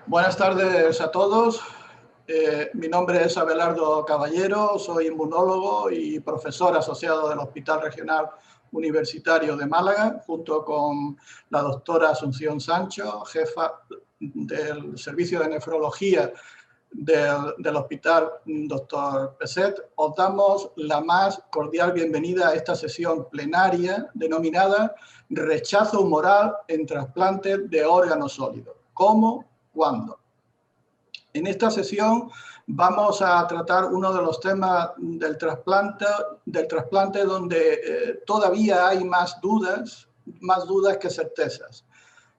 Buenas tardes a todos. Mi nombre es Abelardo Caballero, soy inmunólogo y profesor asociado del Hospital Regional Universitario de Málaga, junto con la doctora Asunción Sancho, jefa del Servicio de Nefrología del Hospital Dr. Peset. Os damos la más cordial bienvenida a esta sesión plenaria denominada Rechazo humoral en trasplante de órganos sólidos. ¿Cómo? ¿Cuándo? En esta sesión vamos a tratar uno de los temas del trasplante donde todavía hay más dudas que certezas.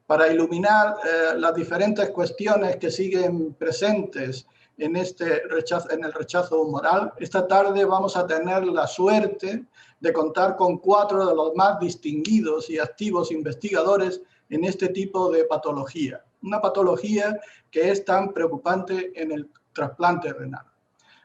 Para iluminar las diferentes cuestiones que siguen presentes en el rechazo humoral, esta tarde vamos a tener la suerte de contar con 4 de los más distinguidos y activos investigadores en este tipo de patología. Una patología que es tan preocupante en el trasplante renal.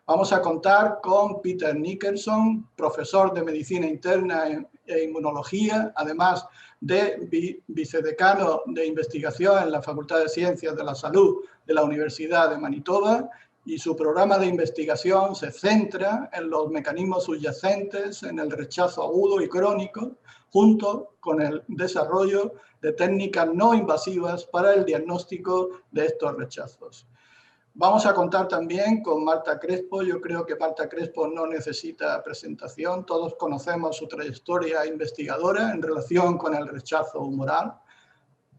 Vamos a contar con Peter Nickerson, profesor de Medicina Interna e Inmunología, además de vicedecano de investigación en la Facultad de Ciencias de la Salud de la Universidad de Manitoba, y su programa de investigación se centra en los mecanismos subyacentes en el rechazo agudo y crónico, junto con el desarrollo de técnicas no invasivas para el diagnóstico de estos rechazos. Vamos a contar también con Marta Crespo. Yo creo que Marta Crespo no necesita presentación. Todos conocemos su trayectoria investigadora en relación con el rechazo humoral.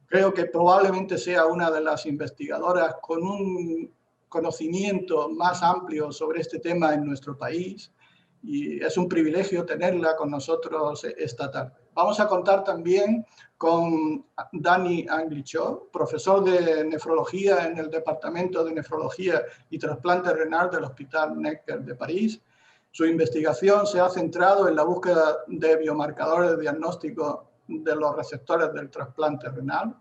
Creo que probablemente sea una de las investigadoras con un conocimiento más amplio sobre este tema en nuestro país, y es un privilegio tenerla con nosotros esta tarde. Vamos a contar también con Dani Anglichó, profesor de nefrología en el Departamento de Nefrología y Trasplante Renal del Hospital Necker de París. Su investigación se ha centrado en la búsqueda de biomarcadores de diagnóstico de los receptores del trasplante renal.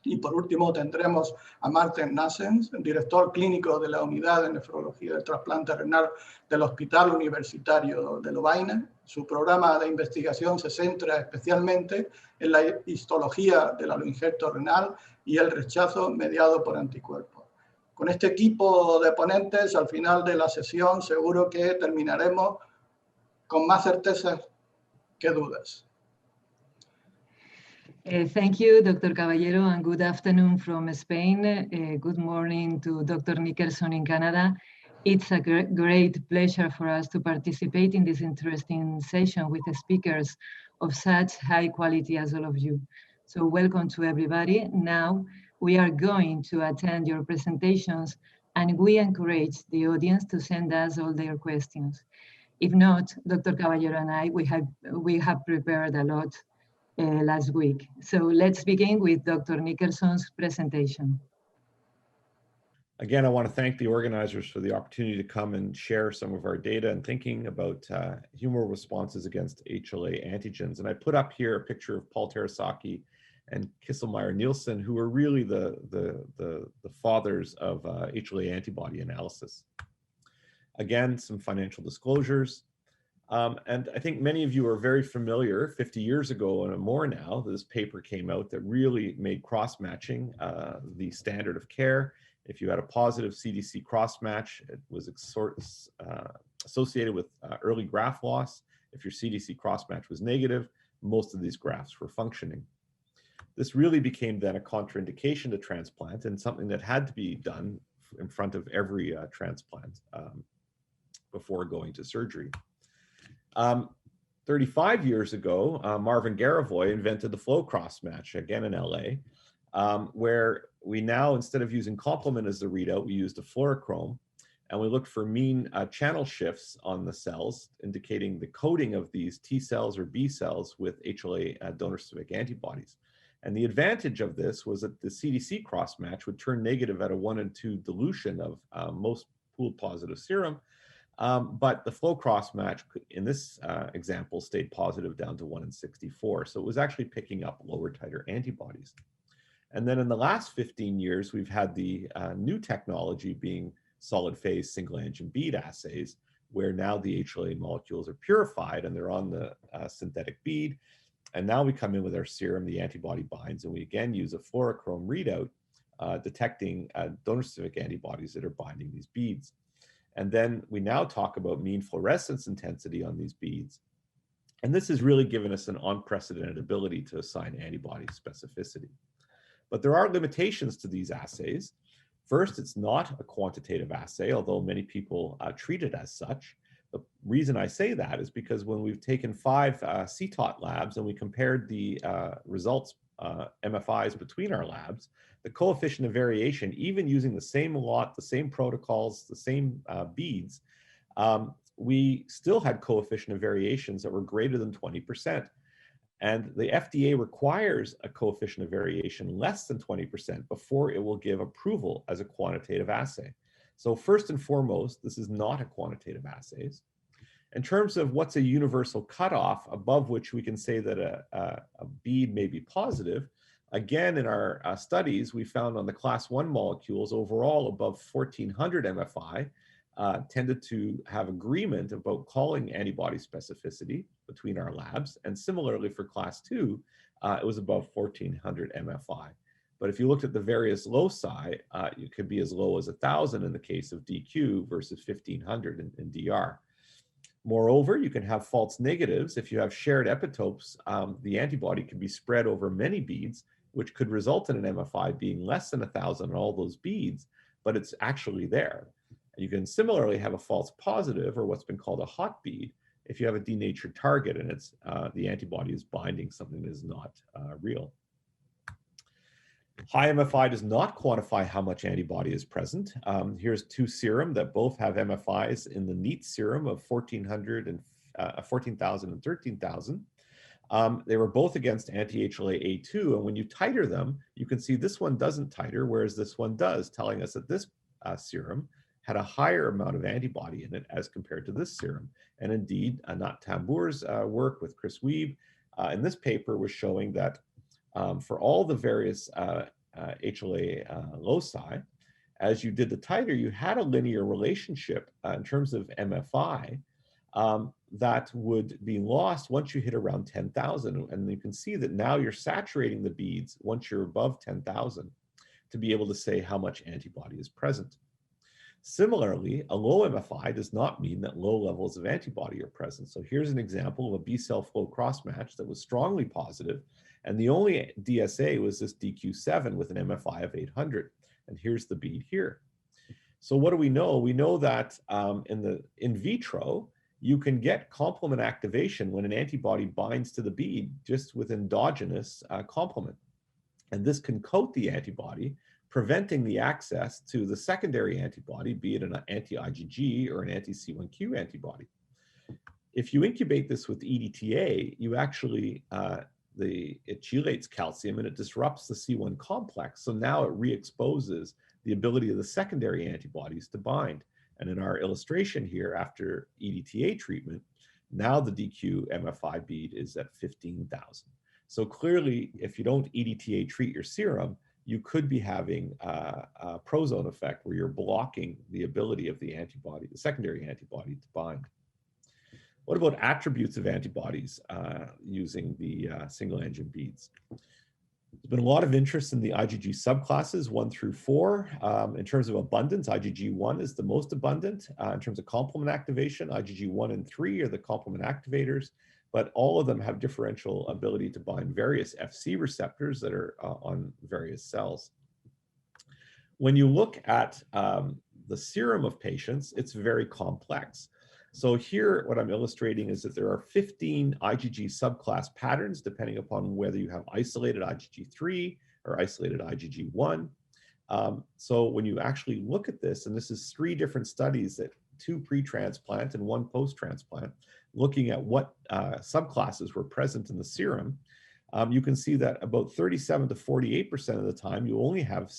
Y por último tendremos a Marten Nassens, director clínico de la Unidad de Nefrología del Trasplante Renal del Hospital Universitario de Lovaina. Su programa de investigación se centra especialmente en la histología del aloinjerto renal y el rechazo mediado por anticuerpos. Con este equipo de ponentes, al final de la sesión, seguro que terminaremos con más certezas que dudas. Thank you, Dr. Caballero, and good afternoon from Spain. Good morning to Dr. Nickerson in Canada. It's a great pleasure for us to participate in this interesting session with the speakers of such high quality as all of you. So welcome to everybody. Now we are going to attend your presentations, and we encourage the audience to send us all their questions. If not, Dr. Caballero and I, we have prepared a lot last week. So let's begin with Dr. Nickerson's presentation. Again, I want to thank the organizers for the opportunity to come and share some of our data and thinking about humoral responses against HLA antigens. And I put up here a picture of Paul Terasaki and Kisselmeyer-Nielsen, who are really the fathers of HLA antibody analysis. Again, some financial disclosures. And I think many of you are very familiar, 50 years ago and more now, this paper came out that really made cross-matching the standard of care. If you had a positive CDC cross-match, it was associated with early graft loss. If your CDC cross-match was negative, most of these grafts were functioning. This really became then a contraindication to transplant and something that had to be done in front of every transplant before going to surgery. 35 years ago, Marvin Garavoy invented the flow cross match, again in LA, where we now, instead of using complement as the readout, we used a fluorochrome, and we looked for mean channel shifts on the cells, indicating the coding of these T cells or B cells with HLA donor-specific antibodies. And the advantage of this was that the CDC cross match would turn negative at a 1 and 2 dilution of most pooled positive serum. But the flow cross match in this example stayed positive down to 1 in 64. So it was actually picking up lower titer antibodies. And then in the last 15 years, we've had the new technology being solid phase single antigen bead assays, where now the HLA molecules are purified and they're on the synthetic bead. And now we come in with our serum, the antibody binds, and we again use a fluorochrome readout detecting donor-specific antibodies that are binding these beads. And then we now talk about mean fluorescence intensity on these beads. And this has really given us an unprecedented ability to assign antibody specificity. But there are limitations to these assays. First, it's not a quantitative assay, although many people treat it as such. The reason I say that is because when we've taken 5 CTOT labs and we compared the results, MFIs between our labs, the coefficient of variation, even using the same lot, the same protocols, the same beads, we still had coefficient of variations that were greater than 20%. And the FDA requires a coefficient of variation less than 20% before it will give approval as a quantitative assay. So first and foremost, this is not a quantitative assay. In terms of what's a universal cutoff above which we can say that a bead may be positive, again, in our studies, we found on the class 1 molecules overall above 1400 MFI tended to have agreement about calling antibody specificity between our labs. And similarly for class 2, it was above 1400 MFI. But if you looked at the various loci, it could be as low as 1000 in the case of DQ versus 1500 in DR. Moreover, you can have false negatives. If you have shared epitopes, the antibody can be spread over many beads, which could result in an MFI being less than 1000 on all those beads, but it's actually there. You can similarly have a false positive, or what's been called a hot bead, if you have a denatured target and it's the antibody is binding something that is not real. High MFI does not quantify how much antibody is present. Here's 2 serum that both have MFIs in the neat serum of 1400 and 14,000 and 13,000. They were both against anti-HLA-A2, and when you titer them, you can see this one doesn't titer, whereas this one does, telling us that this serum had a higher amount of antibody in it as compared to this serum. And indeed, Anat Tambour's work with Chris Wiebe in this paper was showing that for all the various HLA loci, as you did the titer, you had a linear relationship in terms of MFI that would be lost once you hit around 10,000. And you can see that now you're saturating the beads once you're above 10,000 to be able to say how much antibody is present. Similarly, a low MFI does not mean that low levels of antibody are present. So here's an example of a B-cell flow cross-match that was strongly positive, and the only DSA was this DQ7 with an MFI of 800. And here's the bead here. So what do we know? We know that in vitro, you can get complement activation when an antibody binds to the bead just with endogenous complement. And this can coat the antibody, preventing the access to the secondary antibody, be it an anti-IgG or an anti-C1q antibody. If you incubate this with EDTA, you actually, it chelates calcium and it disrupts the C1 complex. So now it re-exposes the ability of the secondary antibodies to bind. And in our illustration here, after EDTA treatment, now the DQ MFI bead is at 15,000. So clearly, if you don't EDTA treat your serum, you could be having a prozone effect where you're blocking the ability of the antibody, the secondary antibody, to bind. What about attributes of antibodies using the single engine beads? There's been a lot of interest in the IgG subclasses 1 through 4. In terms of abundance, IgG1 is the most abundant. In terms of complement activation, IgG1 and 3 are the complement activators, but all of them have differential ability to bind various FC receptors that are on various cells. When you look at the serum of patients, it's very complex. So here, what I'm illustrating is that there are 15 IgG subclass patterns, depending upon whether you have isolated IgG3 or isolated IgG1. So when you actually look at this, and this is 3 different studies, that 2 pre-transplant and 1 post-transplant, looking at what subclasses were present in the serum, you can see that about 37 to 48% of the time, you only have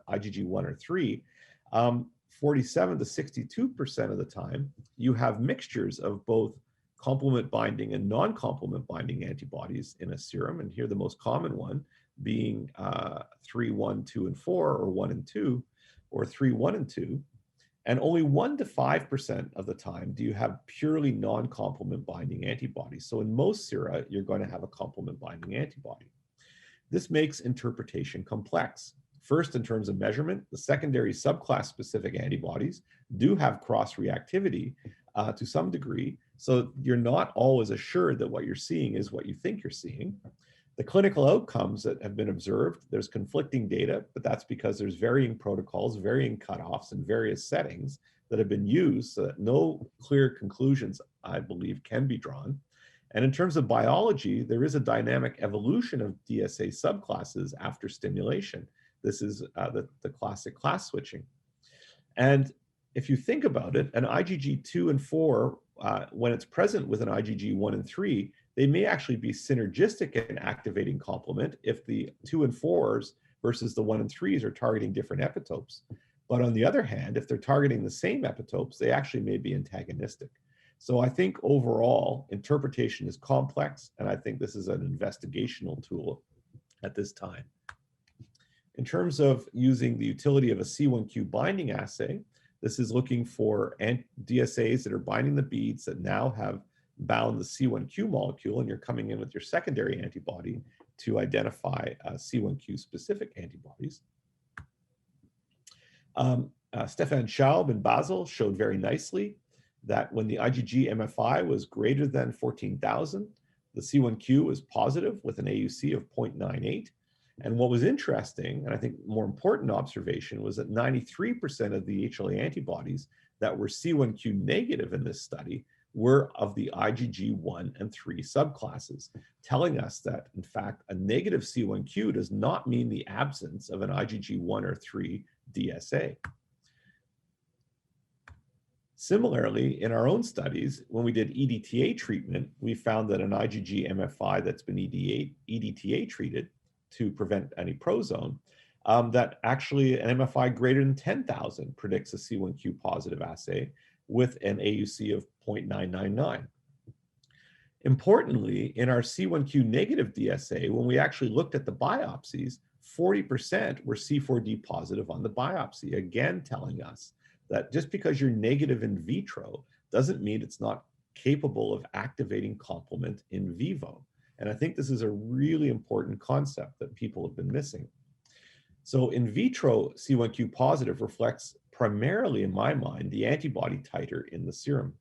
IgG1 or 3. 47 to 62% of the time, you have mixtures of both complement binding and non-complement binding antibodies in a serum. And here the most common one being 3, 1, 2, and 4, or 1 and 2, or 3, 1 and 2. And only 1 to 5% of the time do you have purely non-complement binding antibodies. So in most sera, you're going to have a complement binding antibody. This makes interpretation complex. First, in terms of measurement, the secondary subclass-specific antibodies do have cross-reactivity to some degree, so you're not always assured that what you're seeing is what you think you're seeing. The clinical outcomes that have been observed, there's conflicting data, but that's because there's varying protocols, varying cutoffs, and various settings that have been used so that no clear conclusions, I believe, can be drawn. And in terms of biology, there is a dynamic evolution of DSA subclasses after stimulation. This is the classic class switching. And if you think about it, an IgG 2 and 4, when it's present with an IgG 1 and 3, they may actually be synergistic in activating complement if the 2 and 4s versus the 1 and 3s are targeting different epitopes. But on the other hand, if they're targeting the same epitopes, they actually may be antagonistic. So I think overall, interpretation is complex, and I think this is an investigational tool at this time. In terms of using the utility of a C1q binding assay, this is looking for DSAs that are binding the beads that now have bound the C1q molecule, and you're coming in with your secondary antibody to identify C1q specific antibodies. Stefan Schaub in Basel showed very nicely that when the IgG MFI was greater than 14,000, the C1q was positive with an AUC of 0.98. And what was interesting, and I think more important observation, was that 93% of the HLA antibodies that were C1q negative in this study were of the IgG 1 and 3 subclasses, telling us that, in fact, a negative C1q does not mean the absence of an IgG 1 or 3 DSA. Similarly, in our own studies, when we did EDTA treatment, we found that an IgG MFI that's been EDTA treated to prevent any prozone, that actually an MFI greater than 10,000 predicts a C1q positive assay with an AUC of 0.999. Importantly, in our C1q negative DSA, when we actually looked at the biopsies, 40% were C4d positive on the biopsy, again telling us that just because you're negative in vitro doesn't mean it's not capable of activating complement in vivo. And I think this is a really important concept that people have been missing. So in vitro C1q positive reflects primarily, in my mind, the antibody titer in the serum.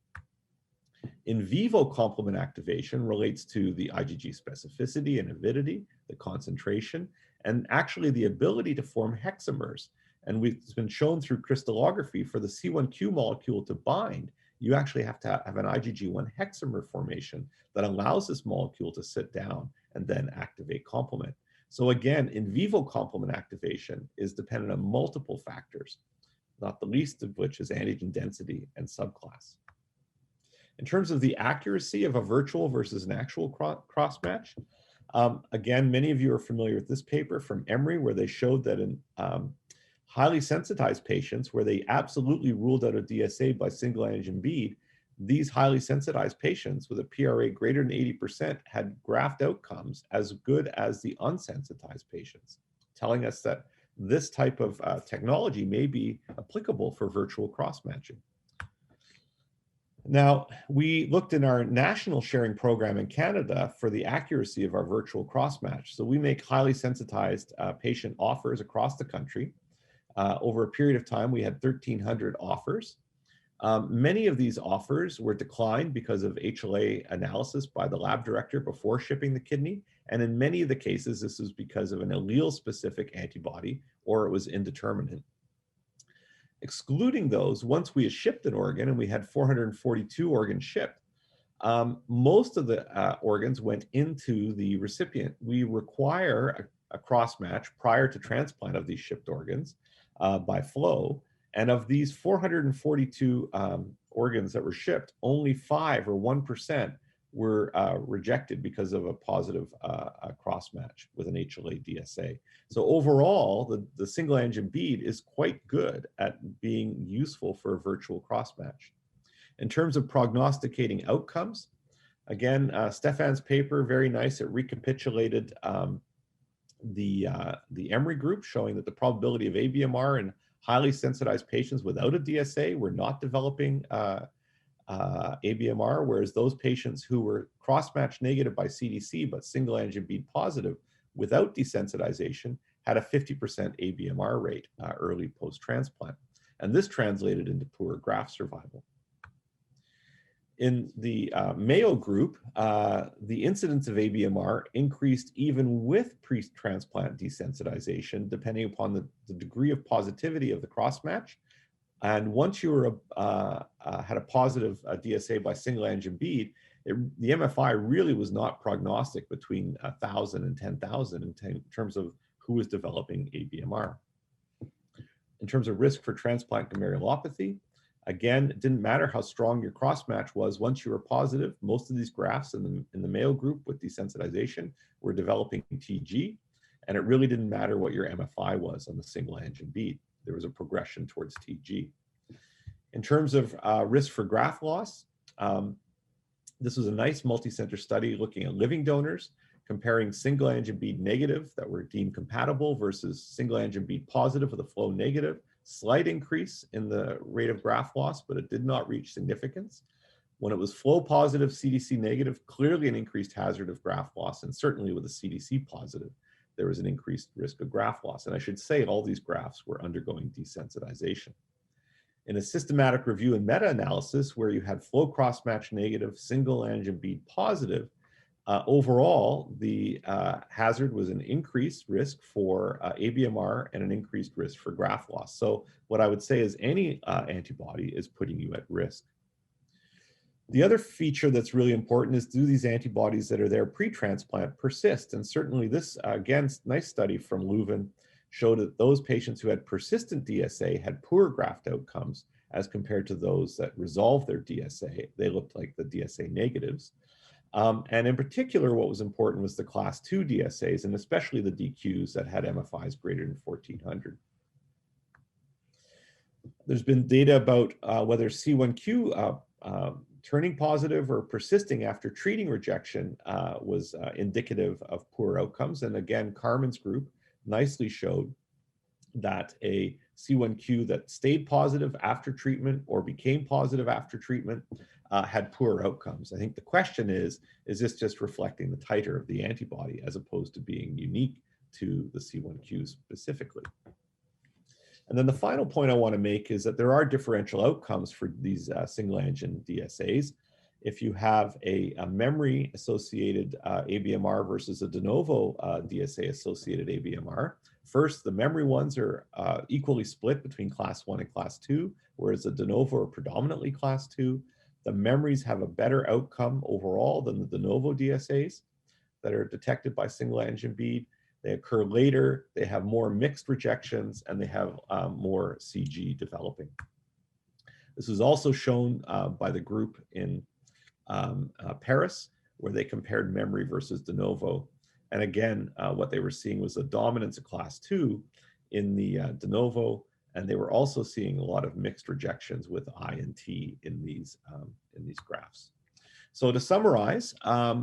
In vivo complement activation relates to the IgG specificity and avidity, the concentration, and actually the ability to form hexamers. And it's been shown through crystallography for the C1q molecule to bind, you actually have to have an IgG1 hexamer formation that allows this molecule to sit down and then activate complement. So again, in vivo complement activation is dependent on multiple factors, not the least of which is antigen density and subclass. In terms of the accuracy of a virtual versus an actual cross-match, again, many of you are familiar with this paper from Emory, where they showed that in highly sensitized patients, where they absolutely ruled out a DSA by single antigen bead, these highly sensitized patients with a PRA greater than 80% had graft outcomes as good as the unsensitized patients, telling us that this type of technology may be applicable for virtual cross-matching. Now, we looked in our national sharing program in Canada for the accuracy of our virtual cross-match. So we make highly sensitized patient offers across the country. Over a period of time, we had 1,300 offers. Many of these offers were declined because of HLA analysis by the lab director before shipping the kidney. And in many of the cases, this was because of an allele-specific antibody or it was indeterminate. Excluding those, once we had shipped an organ, and we had 442 organs shipped, most of the organs went into the recipient. We require a cross-match prior to transplant of these shipped organs by flow. And of these 442 organs that were shipped, only 5 or 1% were rejected because of a positive cross-match with an HLA DSA. So overall, the single antigen bead is quite good at being useful for a virtual cross-match. In terms of prognosticating outcomes, again, Stefan's paper, very nice. It recapitulated the Emory group, showing that the probability of ABMR in highly sensitized patients without a DSA were not developing ABMR, whereas those patients who were cross-match negative by CDC but single antigen bead positive without desensitization had a 50% ABMR rate early post-transplant. And this translated into poor graft survival. In the Mayo group, the incidence of ABMR increased even with pre-transplant desensitization, depending upon the degree of positivity of the cross-match. And once you were had a positive DSA by single-angin bead, the MFI really was not prognostic between 1,000 and 10,000 in terms of who was developing ABMR. In terms of risk for transplant glomerulopathy, again, it didn't matter how strong your cross-match was. Once you were positive, most of these grafts in the Mayo group with desensitization were developing TG, and it really didn't matter what your MFI was on the single-angin bead. There was a progression towards TG. In terms of risk for graft loss, this was a nice multi-center study looking at living donors, comparing single-angin bead negative that were deemed compatible versus single-angin bead positive with a flow negative. Slight increase in the rate of graft loss, but it did not reach significance. When it was flow positive, CDC negative, clearly an increased hazard of graft loss, and certainly with a CDC positive, there was an increased risk of graft loss. And I should say all these grafts were undergoing desensitization. In a systematic review and meta-analysis where you had flow cross-match negative, single-angin bead positive, overall, the hazard was an increased risk for ABMR and an increased risk for graft loss. So what I would say is any antibody is putting you at risk. The other feature that's really important is, do these antibodies that are there pre-transplant persist? And certainly this, again, nice study from Leuven showed that those patients who had persistent DSA had poor graft outcomes as compared to those that resolved their DSA. They looked like the DSA negatives. And in particular, what was important was the class 2 DSAs, and especially the DQs that had MFIs greater than 1,400. There's been data about whether C1q turning positive or persisting after treating rejection was indicative of poor outcomes. And again, Carmen's group nicely showed that a C1q that stayed positive after treatment or became positive after treatment had poor outcomes. I think the question is this just reflecting the titer of the antibody as opposed to being unique to the C1q specifically? And then the final point I want to make is that there are differential outcomes for these single-angin DSAs. If you have a memory-associated ABMR versus a de novo DSA-associated ABMR, first, the memory ones are equally split between class 1 and class 2, whereas the de novo are predominantly class 2. The memories have a better outcome overall than the de novo DSAs that are detected by single-angin bead. They occur later, they have more mixed rejections, and they have more CG developing. This was also shown by the group in Paris, where they compared memory versus de novo. And again, what they were seeing was the dominance of class 2 in the de novo, and they were also seeing a lot of mixed rejections with I and T in these graphs. So to summarize, I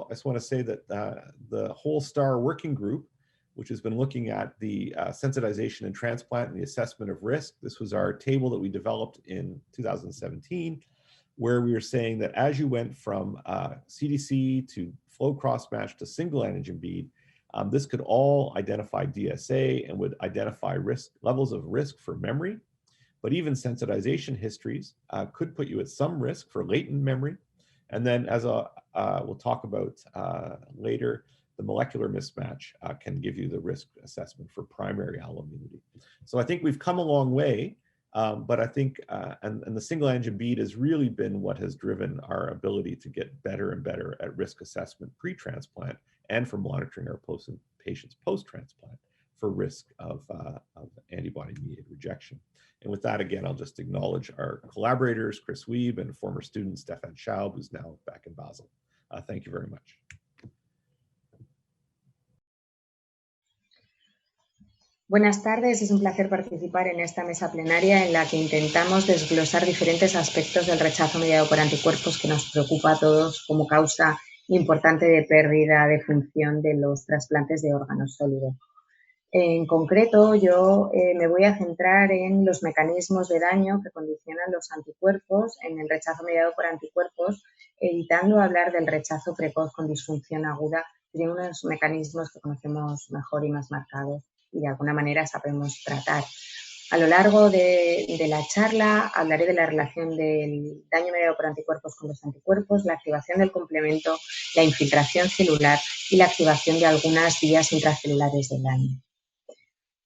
just want to say that the whole STAR working group, which has been looking at the sensitization and transplant and the assessment of risk, this was our table that we developed in 2017, where we were saying that as you went from CDC to flow cross-match to single antigen bead, this could all identify DSA and would identify risk levels of risk for memory, but even sensitization histories could put you at some risk for latent memory. And then, as we'll talk about later, the molecular mismatch can give you the risk assessment for primary alloimmunity. So I think we've come a long way, but I think, and the single antigen bead has really been what has driven our ability to get better and better at risk assessment pre-transplant and for monitoring our patients post-transplant for risk of antibody-mediated rejection. And with that, again, I'll just acknowledge our collaborators, Chris Wiebe and former student Stefan Schaub, who's now back in Basel. Thank you very much. Buenas tardes, es un placer participar en esta mesa plenaria en la que intentamos desglosar diferentes aspectos del rechazo mediado por anticuerpos que nos preocupa a todos como causa importante de pérdida de función de los trasplantes de órganos sólidos. En concreto, yo me voy a centrar en los mecanismos de daño que condicionan los anticuerpos en el rechazo mediado por anticuerpos, evitando hablar del rechazo precoz con disfunción aguda, que tiene unos mecanismos que conocemos mejor y más marcados. y de alguna manera sabemos tratar. A lo largo de la charla hablaré de la relación del daño mediado por anticuerpos con los anticuerpos, la activación del complemento, la infiltración celular y la activación de algunas vías intracelulares del daño.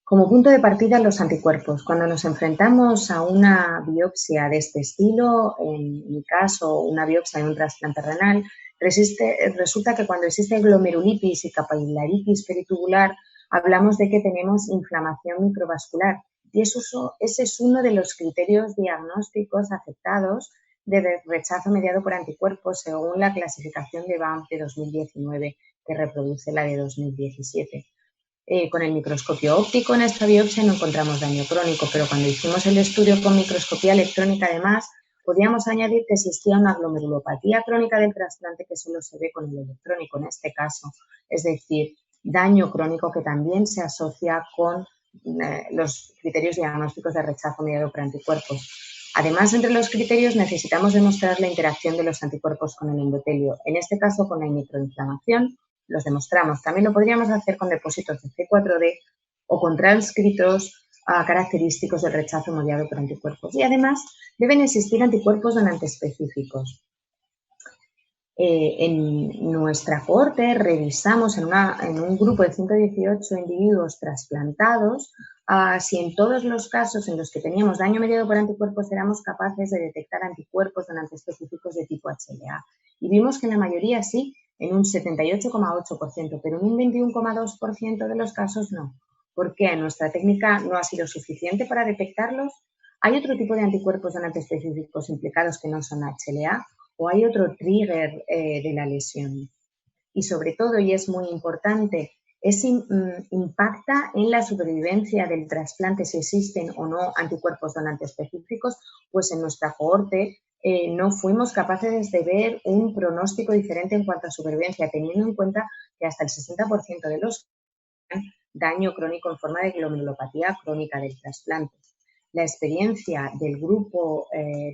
Como punto de partida, los anticuerpos. Cuando nos enfrentamos a una biopsia de este estilo, en mi caso, una biopsia de un trasplante renal, resulta que cuando existe glomerulitis y capilaritis peritubular, hablamos de que tenemos inflamación microvascular. Y ese es uno de los criterios diagnósticos aceptados de rechazo mediado por anticuerpos según la clasificación de BAMP de 2019, que reproduce la de 2017. Con el microscopio óptico en esta biopsia no encontramos daño crónico, pero cuando hicimos el estudio con microscopía electrónica, además, podíamos añadir que existía una glomerulopatía crónica del trasplante que solo se ve con el electrónico en este caso, es decir, daño crónico que también se asocia con los criterios diagnósticos de rechazo mediado por anticuerpos. Además, entre los criterios necesitamos demostrar la interacción de los anticuerpos con el endotelio, en este caso con la microinflamación. Los demostramos. También lo podríamos hacer con depósitos de C4D o con transcritos característicos del rechazo mediado por anticuerpos. Y además deben existir anticuerpos donantes específicos. En nuestra cohorte revisamos en un grupo de 118 individuos trasplantados si en todos los casos en los que teníamos daño mediado por anticuerpos éramos capaces de detectar anticuerpos donantes específicos de tipo HLA. Y vimos que en la mayoría sí, en un 78,8%, pero en un 21,2% de los casos no. ¿Por qué? ¿Nuestra técnica no ha sido suficiente para detectarlos? ¿Hay otro tipo de anticuerpos donantes específicos implicados que no son HLA? ¿O hay otro trigger de la lesión? Y sobre todo, y es muy importante, impacta en la supervivencia del trasplante si existen o no anticuerpos donantes específicos, pues en nuestra cohorte no fuimos capaces de ver un pronóstico diferente en cuanto a supervivencia, teniendo en cuenta que hasta el 60% de los daño crónico en forma de glomerulopatía crónica del trasplante. La experiencia del grupo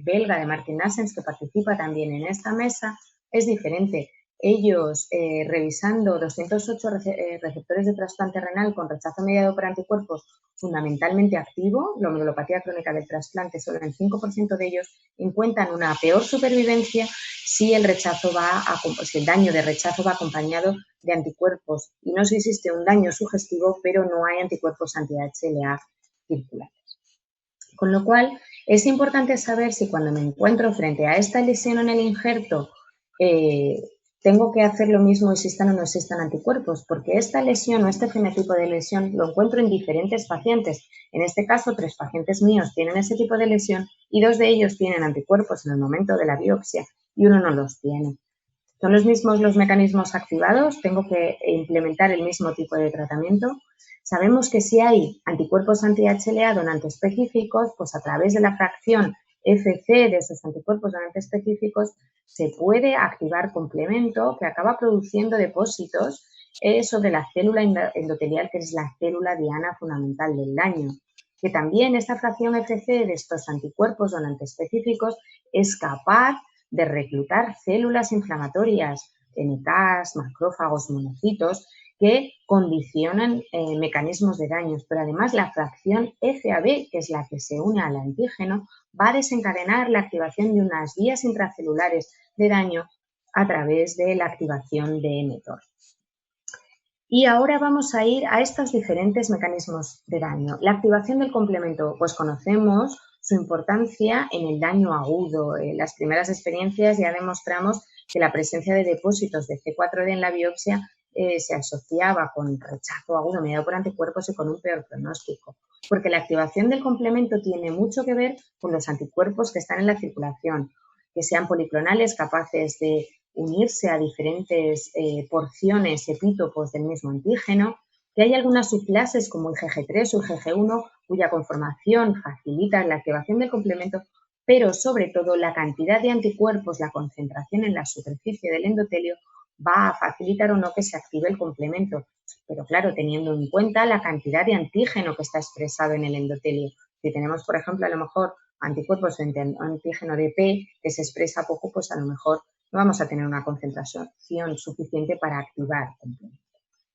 belga de Martin Nassens, que participa también en esta mesa, es diferente. Ellos, revisando 208 receptores de trasplante renal con rechazo mediado por anticuerpos fundamentalmente activo, glomerulopatía crónica del trasplante, solo en 5% de ellos encuentran una peor supervivencia si el daño de rechazo va acompañado de anticuerpos. Y no si existe un daño sugestivo, pero no hay anticuerpos anti-HLA circulares. Con lo cual, es importante saber si cuando me encuentro frente a esta lesión en el injerto, tengo que hacer lo mismo existan o no existan anticuerpos, porque esta lesión o este fenotipo de lesión lo encuentro en diferentes pacientes. En este caso, 3 pacientes míos tienen ese tipo de lesión y 2 de ellos tienen anticuerpos en el momento de la biopsia y uno no los tiene. ¿Son los mismos los mecanismos activados? ¿Tengo que implementar el mismo tipo de tratamiento? Sabemos que si hay anticuerpos anti-HLA donantes específicos, pues a través de la fracción FC de esos anticuerpos donantes específicos se puede activar complemento que acaba produciendo depósitos sobre la célula endotelial, que es la célula diana fundamental del daño. Que también esta fracción FC de estos anticuerpos donantes específicos es capaz de reclutar células inflamatorias, NKs, macrófagos, monocitos, que condicionan mecanismos de daños, pero además la fracción FAB, que es la que se une al antígeno, va a desencadenar la activación de unas vías intracelulares de daño a través de la activación de mTOR. Y ahora vamos a ir a estos diferentes mecanismos de daño. La activación del complemento, pues conocemos su importancia en el daño agudo. En las primeras experiencias ya demostramos que la presencia de depósitos de C4D en la biopsia se asociaba con rechazo agudo mediado por anticuerpos y con un peor pronóstico, porque la activación del complemento tiene mucho que ver con los anticuerpos que están en la circulación, que sean policlonales capaces de unirse a diferentes porciones, epítopos del mismo antígeno, que hay algunas subclases como el IgG3 o el IgG1 cuya conformación facilita la activación del complemento, pero sobre todo la cantidad de anticuerpos, la concentración en la superficie del endotelio va a facilitar o no que se active el complemento, pero claro, teniendo en cuenta la cantidad de antígeno que está expresado en el endotelio. Si tenemos, por ejemplo, a lo mejor anticuerpos frente a antígeno de P que se expresa poco, pues a lo mejor no vamos a tener una concentración suficiente para activar complemento.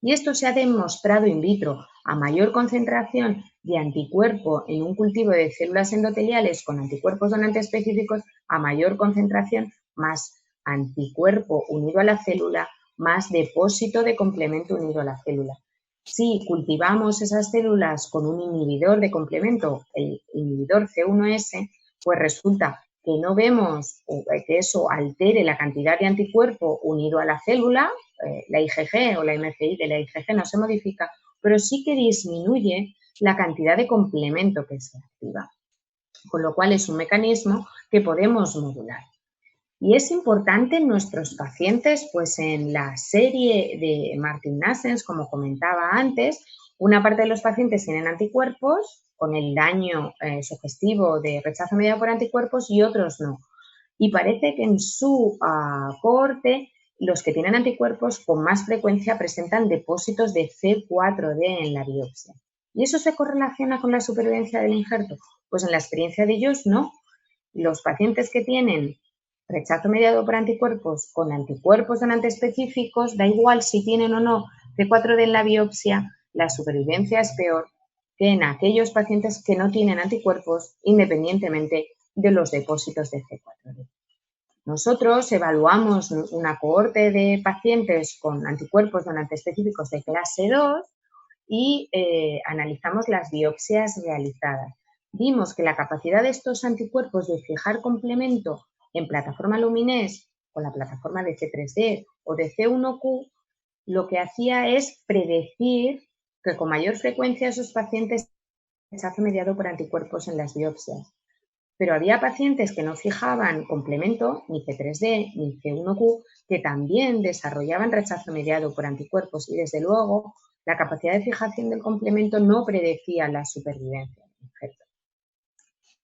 Y esto se ha demostrado in vitro. A mayor concentración de anticuerpo en un cultivo de células endoteliales con anticuerpos donantes específicos, a mayor concentración, más anticuerpo unido a la célula, más depósito de complemento unido a la célula. Si cultivamos esas células con un inhibidor de complemento, el inhibidor C1s, pues resulta que no vemos que eso altere la cantidad de anticuerpo unido a la célula, la IgG o la MCI de la IgG no se modifica, pero sí que disminuye la cantidad de complemento que se activa, con lo cual es un mecanismo que podemos modular. Y es importante en nuestros pacientes, pues en la serie de Martin-Nassens, como comentaba antes, una parte de los pacientes tienen anticuerpos con el daño sugestivo de rechazo mediado por anticuerpos y otros no. Y parece que en su cohorte los que tienen anticuerpos con más frecuencia presentan depósitos de C4d en la biopsia. ¿Y eso se correlaciona con la supervivencia del injerto? Pues en la experiencia de ellos no. Los pacientes que tienen rechazo mediado por anticuerpos con anticuerpos donantes específicos, da igual si tienen o no C4d en la biopsia, la supervivencia es peor que en aquellos pacientes que no tienen anticuerpos independientemente de los depósitos de C4d. Nosotros evaluamos una cohorte de pacientes con anticuerpos donantes específicos de clase 2 y analizamos las biopsias realizadas. Vimos que la capacidad de estos anticuerpos de fijar complemento en plataforma luminés o la plataforma de C3d o de C1q, lo que hacía es predecir que con mayor frecuencia esos pacientes rechazo mediado por anticuerpos en las biopsias. Pero había pacientes que no fijaban complemento, ni C3d ni C1q, que también desarrollaban rechazo mediado por anticuerpos y, desde luego, la capacidad de fijación del complemento no predecía la supervivencia del injerto.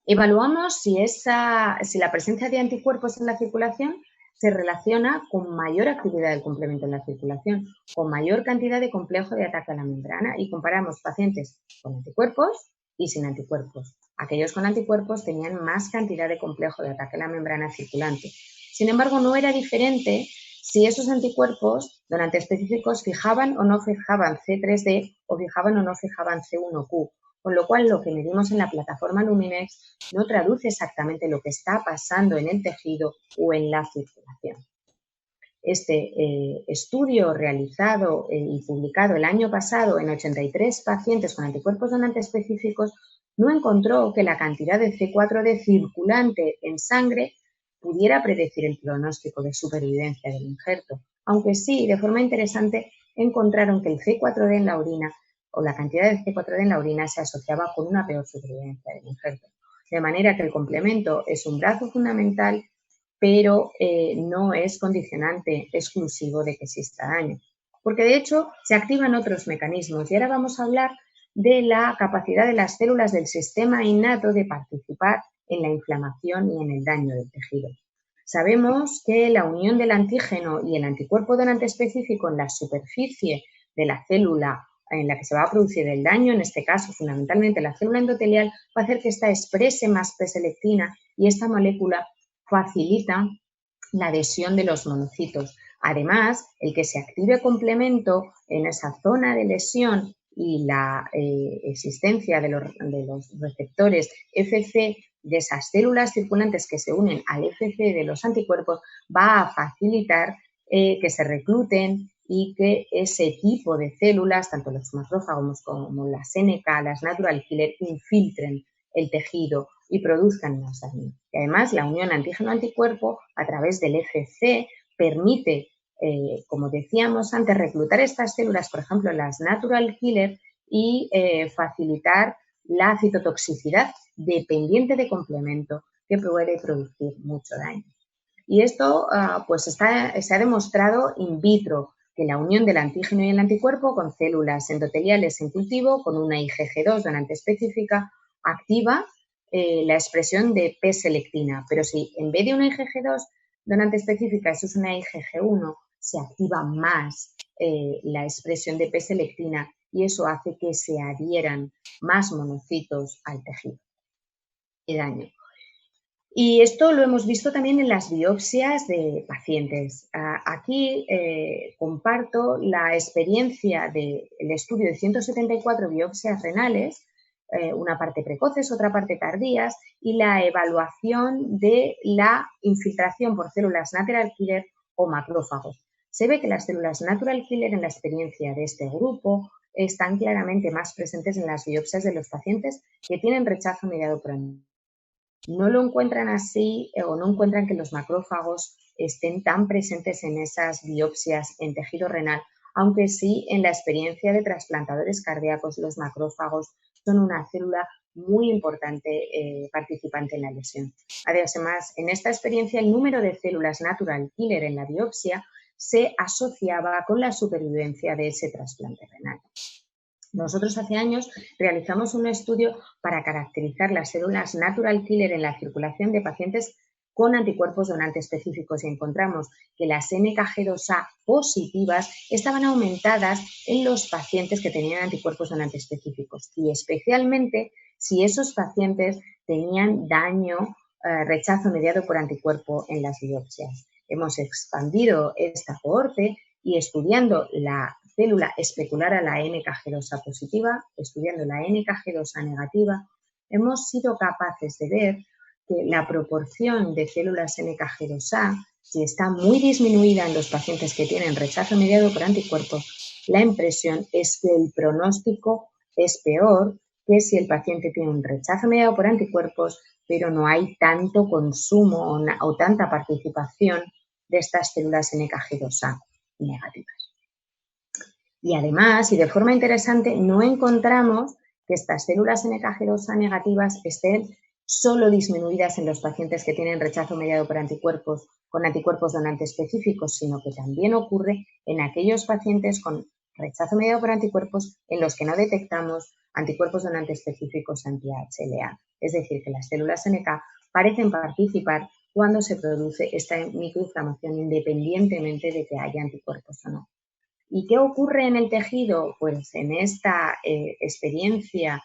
Evaluamos si la presencia de anticuerpos en la circulación se relaciona con mayor actividad del complemento en la circulación, con mayor cantidad de complejo de ataque a la membrana, y comparamos pacientes con anticuerpos y sin anticuerpos. Aquellos con anticuerpos tenían más cantidad de complejo de ataque a la membrana circulante. Sin embargo, no era diferente si esos anticuerpos donantes específicos fijaban o no fijaban C3d o fijaban o no fijaban C1q, con lo cual lo que medimos en la plataforma Luminex no traduce exactamente lo que está pasando en el tejido o en la circulación. Este estudio realizado y publicado el año pasado en 83 pacientes con anticuerpos donantes específicos no encontró que la cantidad de C4d circulante en sangre pudiera predecir el pronóstico de supervivencia del injerto, aunque sí, de forma interesante, encontraron que el C4d en la orina o la cantidad de C4d en la orina se asociaba con una peor supervivencia del injerto. De manera que el complemento es un brazo fundamental, pero no es condicionante exclusivo de que exista daño. Porque de hecho se activan otros mecanismos y ahora vamos a hablar de la capacidad de las células del sistema innato de participar en la inflamación y en el daño del tejido. Sabemos que la unión del antígeno y el anticuerpo donante específico en la superficie de la célula en la que se va a producir el daño, en este caso fundamentalmente la célula endotelial, va a hacer que ésta exprese más P-selectina y esta molécula facilita la adhesión de los monocitos. Además, el que se active complemento en esa zona de lesión y la existencia de los receptores FC de esas células circulantes que se unen al FC de los anticuerpos va a facilitar que se recluten y que ese tipo de células, tanto los macrófagos como las NK, las natural killer, infiltren el tejido y produzcan más daño. Y además, la unión antígeno-anticuerpo a través del FC permite, como decíamos antes, reclutar estas células, por ejemplo, las natural killer, y facilitar la citotoxicidad dependiente de complemento que puede producir mucho daño. Y esto pues se ha demostrado in vitro, que la unión del antígeno y el anticuerpo con células endoteliales en cultivo, con una IgG2 donante específica, activa la expresión de P-selectina. Pero si en vez de una IgG2 donante específica, eso es una IgG1, se activa más la expresión de P-selectina y eso hace que se adhieran más monocitos al tejido y daño. Y esto lo hemos visto también en las biopsias de pacientes. Aquí comparto la experiencia del estudio de 174 biopsias renales, una parte precoces, otra parte tardías, y la evaluación de la infiltración por células natural killer o macrófagos. Se ve que las células natural killer en la experiencia de este grupo están claramente más presentes en las biopsias de los pacientes que tienen rechazo mediado por anticuerpos. No lo encuentran así o no encuentran que los macrófagos estén tan presentes en esas biopsias en tejido renal, aunque sí en la experiencia de trasplantadores cardíacos los macrófagos son una célula muy importante participante en la lesión. Además, en esta experiencia el número de células natural killer en la biopsia se asociaba con la supervivencia de ese trasplante renal. Nosotros hace años realizamos un estudio para caracterizar las células natural killer en la circulación de pacientes con anticuerpos donantes específicos y encontramos que las NKG2A positivas estaban aumentadas en los pacientes que tenían anticuerpos donantes específicos y especialmente si esos pacientes tenían daño, rechazo mediado por anticuerpo en las biopsias. Hemos expandido esta cohorte y estudiando la célula especular a la NKG2A positiva, estudiando la NKG2A negativa, hemos sido capaces de ver que la proporción de células NKG2A, si está muy disminuida en los pacientes que tienen rechazo mediado por anticuerpos, la impresión es que el pronóstico es peor que si el paciente tiene un rechazo mediado por anticuerpos, pero no hay tanto consumo o tanta participación de estas células NKG2A negativas. Y además, y de forma interesante, no encontramos que estas células NKG2A negativas estén solo disminuidas en los pacientes que tienen rechazo mediado por anticuerpos con anticuerpos donantes específicos, sino que también ocurre en aquellos pacientes con rechazo mediado por anticuerpos en los que no detectamos anticuerpos donantes específicos anti-HLA. Es decir, que las células NK parecen participar cuando se produce esta microinflamación independientemente de que haya anticuerpos o no. ¿Y qué ocurre en el tejido? Pues en esta experiencia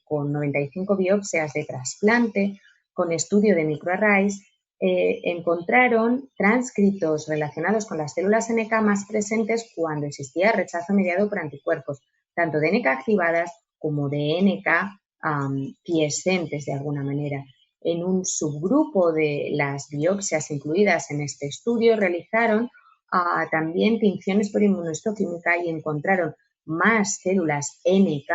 con 95 biopsias de trasplante, con estudio de microarrays, encontraron transcritos relacionados con las células NK más presentes cuando existía rechazo mediado por anticuerpos, tanto de NK activadas como de NK quiescentes de alguna manera. En un subgrupo de las biopsias incluidas en este estudio realizaron también tinciones por inmunohistoquímica y encontraron más células NK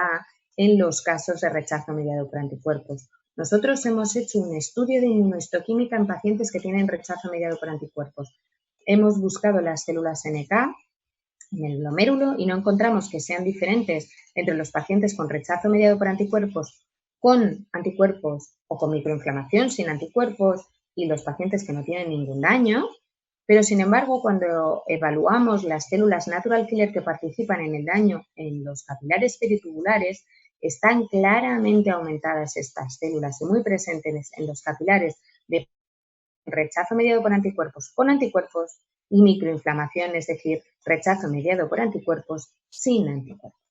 en los casos de rechazo mediado por anticuerpos. Nosotros hemos hecho un estudio de inmunohistoquímica en pacientes que tienen rechazo mediado por anticuerpos. Hemos buscado las células NK en el glomérulo y no encontramos que sean diferentes entre los pacientes con rechazo mediado por anticuerpos con anticuerpos o con microinflamación sin anticuerpos y los pacientes que no tienen ningún daño. Pero, sin embargo, cuando evaluamos las células natural killer que participan en el daño en los capilares peritubulares, están claramente aumentadas estas células y muy presentes en los capilares de rechazo mediado por anticuerpos con anticuerpos y microinflamación, es decir, rechazo mediado por anticuerpos sin anticuerpos.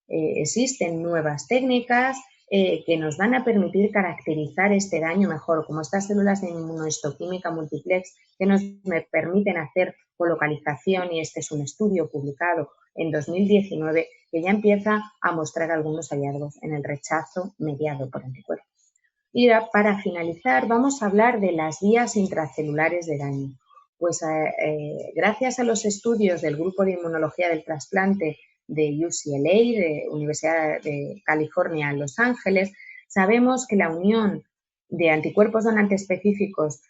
Existen nuevas técnicas que nos van a permitir caracterizar este daño mejor, como estas células de inmunohistoquímica multiplex que nos permiten hacer colocalización, y este es un estudio publicado en 2019 que ya empieza a mostrar algunos hallazgos en el rechazo mediado por anticuerpos. Y para finalizar vamos a hablar de las vías intracelulares de daño. Pues gracias a los estudios del Grupo de Inmunología del Trasplante de UCLA, de Universidad de California en Los Ángeles, sabemos que la unión de anticuerpos donantes específicos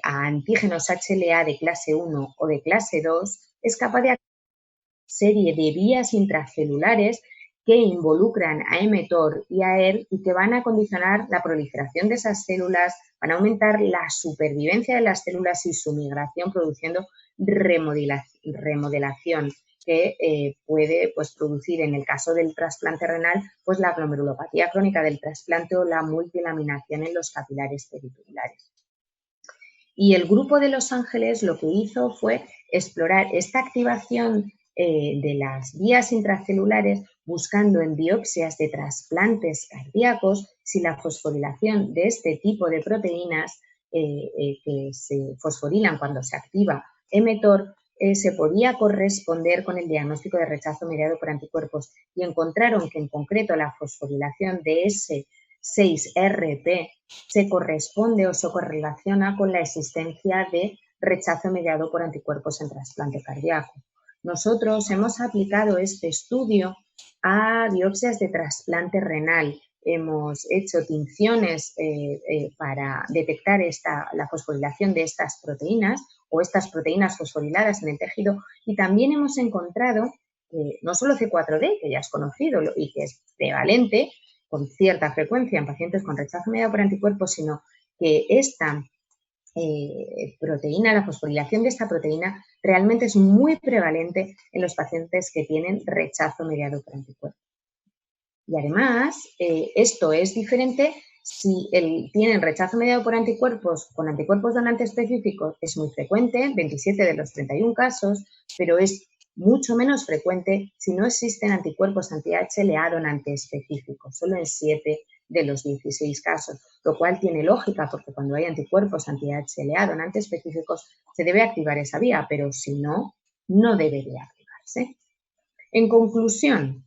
a antígenos HLA de clase 1 o de clase 2 es capaz de activar una serie de vías intracelulares que involucran a mTOR y a ER y que van a condicionar la proliferación de esas células, van a aumentar la supervivencia de las células y su migración, produciendo remodelación que puede producir, en el caso del trasplante renal, pues la glomerulopatía crónica del trasplante o la multilaminación en los capilares peritubulares. Y el grupo de Los Ángeles lo que hizo fue explorar esta activación de las vías intracelulares, buscando en biopsias de trasplantes cardíacos si la fosforilación de este tipo de proteínas que se fosforilan cuando se activa mTOR se podía corresponder con el diagnóstico de rechazo mediado por anticuerpos, y encontraron que en concreto la fosforilación de ese 6RP se corresponde o se correlaciona con la existencia de rechazo mediado por anticuerpos en trasplante cardíaco. Nosotros hemos aplicado este estudio a biopsias de trasplante renal. Hemos hecho tinciones para detectar la fosforilación de estas proteínas o estas proteínas fosforiladas en el tejido, y también hemos encontrado que no solo C4D, que ya es conocido y que es prevalente con cierta frecuencia en pacientes con rechazo mediado por anticuerpos, sino que esta proteína, la fosforilación de esta proteína realmente es muy prevalente en los pacientes que tienen rechazo mediado por anticuerpos. Y además, esto es diferente si tienen rechazo mediado por anticuerpos con anticuerpos donantes específicos. Es muy frecuente, 27 de los 31 casos, pero es mucho menos frecuente si no existen anticuerpos anti-HLA donante específicos, solo en 7 de los 16 casos, lo cual tiene lógica porque cuando hay anticuerpos anti-HLA donante específicos se debe activar esa vía, pero si no, no debe de activarse. En conclusión,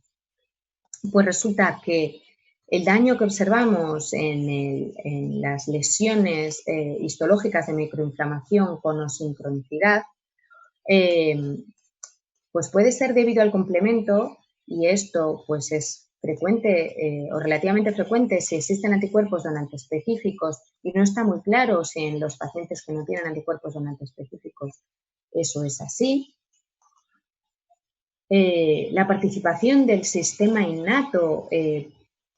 pues resulta que el daño que observamos en las lesiones histológicas de microinflamación con o sin cronicidad, pues puede ser debido al complemento, y esto pues es frecuente o relativamente frecuente si existen anticuerpos donantes específicos, y no está muy claro si en los pacientes que no tienen anticuerpos donantes específicos eso es así. La participación del sistema innato,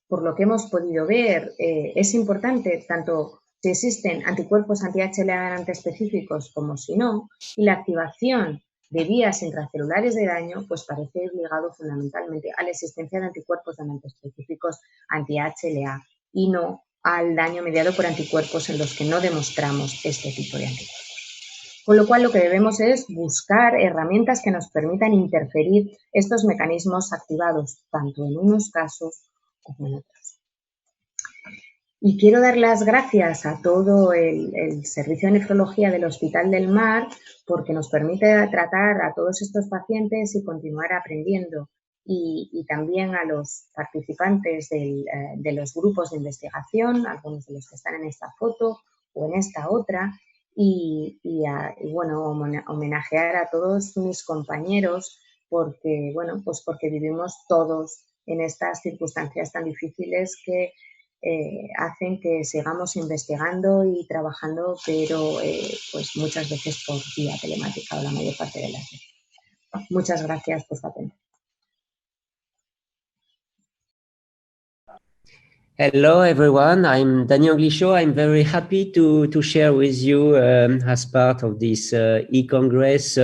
por lo que hemos podido ver, es importante tanto si existen anticuerpos anti-HLA donante específicos como si no, y la activación de vías intracelulares de daño pues parece ligado fundamentalmente a la existencia de anticuerpos donantes específicos anti-HLA y no al daño mediado por anticuerpos en los que no demostramos este tipo de anticuerpos. Con lo cual lo que debemos es buscar herramientas que nos permitan interferir estos mecanismos activados tanto en unos casos como en otros. Y quiero dar las gracias a todo el servicio de nefrología del Hospital del Mar porque nos permite tratar a todos estos pacientes y continuar aprendiendo, y también a los participantes de los grupos de investigación, algunos de los que están en esta foto o en esta otra, y bueno, homenajear a todos mis compañeros porque, bueno, pues porque vivimos todos en estas circunstancias tan difíciles que hacen que sigamos investigando y trabajando, pero pues muchas veces por vía telemática o la mayor parte de las veces. Muchas gracias por su atención. Hello, everyone. I'm Daniel Glisho. I'm very happy to share with you, as part of this e-Congress,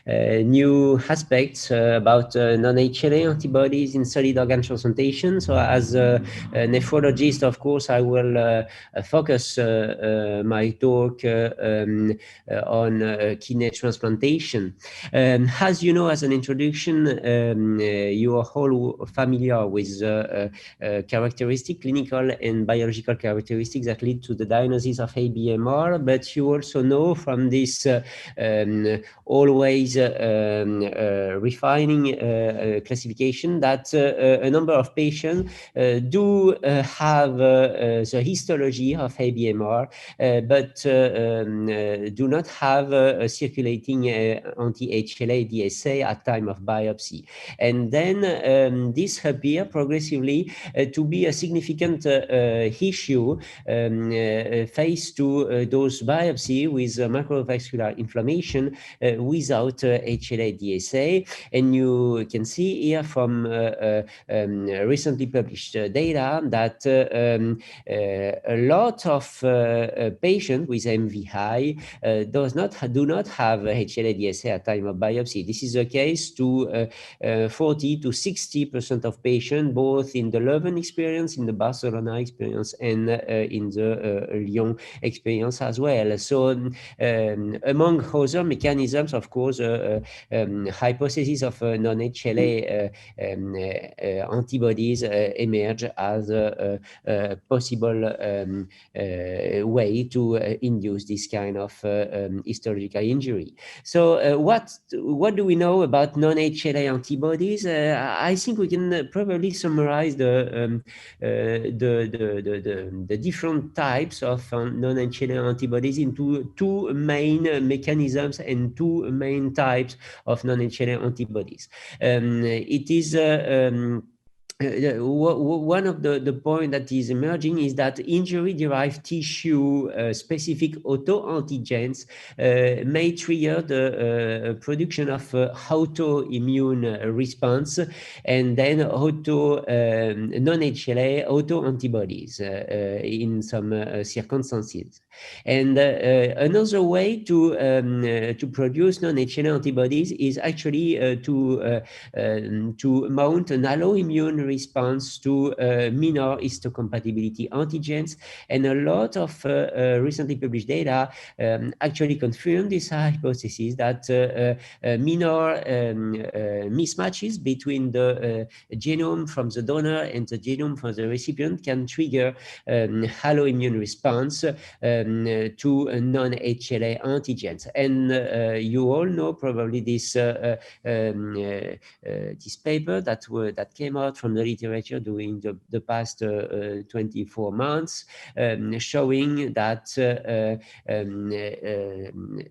new aspects about non-HLA antibodies in solid organ transplantation. So as a nephrologist, of course, I will focus my talk on kidney transplantation. As you know, as an introduction, you are all familiar with characteristics, clinical and biological characteristics that lead to the diagnosis of ABMR, but you also know from this always refining classification that a number of patients do have the histology of ABMR, but do not have a circulating anti-HLA DSA at time of biopsy. And then this appears progressively to be a significant issue faced to those biopsy with macrovascular inflammation without HLA DSA. And you can see here from recently published data that a lot of patients with MV high do not have HLA DSA at time of biopsy. This is the case to 40 to 60% of patients, both in the Leuven experience in the Barcelona experience and in the Lyon experience as well. So among other mechanisms, of course, hypothesis of non-HLA antibodies emerge as a possible way to induce this kind of histological injury. So what do we know about non-HLA antibodies? I think we can probably summarize the different types of non-HLA antibodies into two main mechanisms and two main types of non-HLA antibodies. It is one of the point that is emerging is that injury-derived tissue specific autoantigens may trigger the production of autoimmune response and then non-HLA autoantibodies in some circumstances. And another way to produce non-HLA antibodies is actually to mount an alloimmune response to minor histocompatibility antigens, and a lot of recently published data actually confirm this hypothesis that minor mismatches between the genome from the donor and the genome from the recipient can trigger alloimmune response to non-HLA antigens. And you all know probably this this paper that came out from the literature during the past 24 months, showing that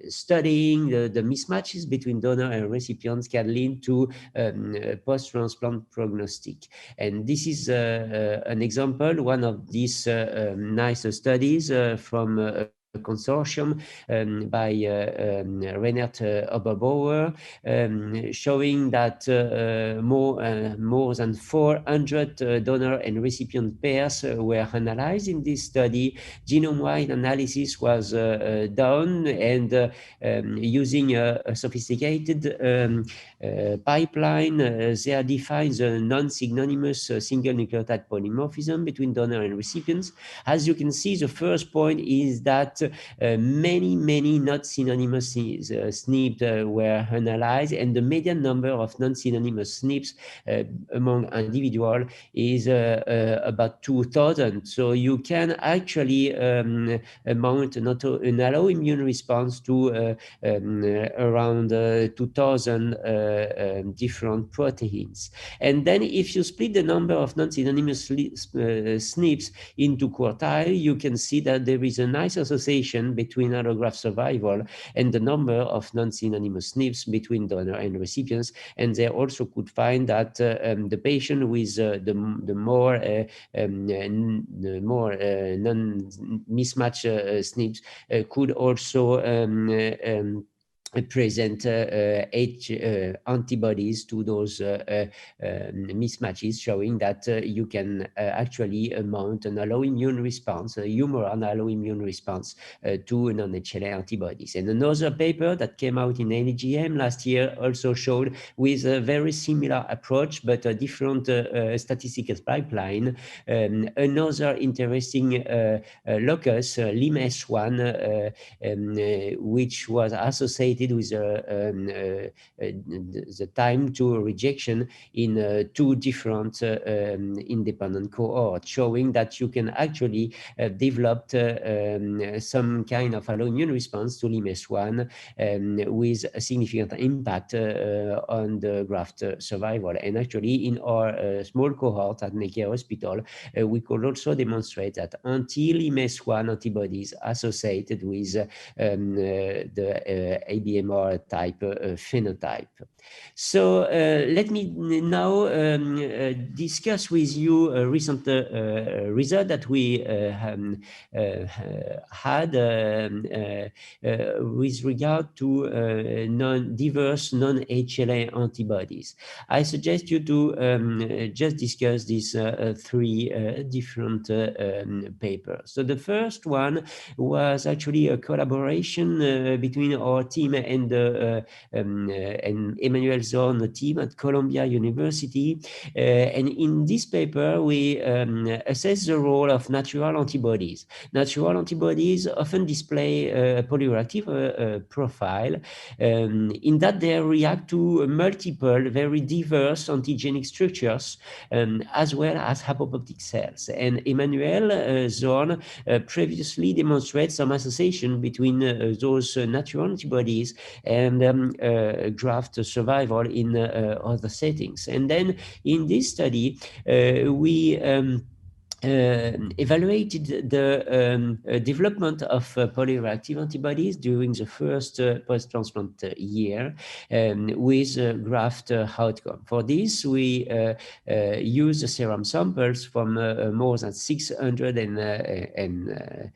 studying the mismatches between donor and recipients can lead to post-transplant prognostic. And this is an example, one of these nice studies from a consortium by Reinhard Oberbauer, showing that more than 400 donor and recipient pairs were analyzed in this study. Genome-wide analysis was done, and using a sophisticated pipeline, they defined the non-synonymous single nucleotide polymorphism between donor and recipients. As you can see, the first point is that many not synonymous SNPs were analyzed, and the median number of non-synonymous SNPs among individuals is about 2,000. So you can actually mount an alloimmune response to around 2,000 different proteins. And then if you split the number of non-synonymous SNPs into quartile, you can see that there is a nice association between allograft survival and the number of non-synonymous SNPs between donor and recipients. And they also could find that the patient with the more non-mismatched SNPs could also present antibodies to those mismatches, showing that you can actually mount an alloimmune response, a humoral alloimmune response to non-HLA antibodies. And another paper that came out in NEJM last year also showed, with a very similar approach but a different statistical pipeline, another interesting locus, LIMS1, which was associated with the time to rejection in two different independent cohorts, showing that you can actually develop some kind of alloimmune response to LIMS1 with a significant impact on the graft survival. And actually, in our small cohort at Necker Hospital, we could also demonstrate that anti-LIMS1 antibodies associated with the ABMR type phenotype. So let me now discuss with you a recent result that we had with regard to diverse non-HLA antibodies. I suggest you to just discuss these three different papers. So the first one was actually a collaboration between our team and Emmanuel Zorn team at Columbia University. And in this paper, we assess the role of natural antibodies. Natural antibodies often display a polyreactive profile in that they react to multiple, very diverse antigenic structures, as well as apoptotic cells. And Emmanuel Zorn previously demonstrated some association between those natural antibodies and graft survival in other settings. And then in this study, we evaluated the development of polyreactive antibodies during the first post-transplant year with graft outcome. For this, we used serum samples from more than 600 and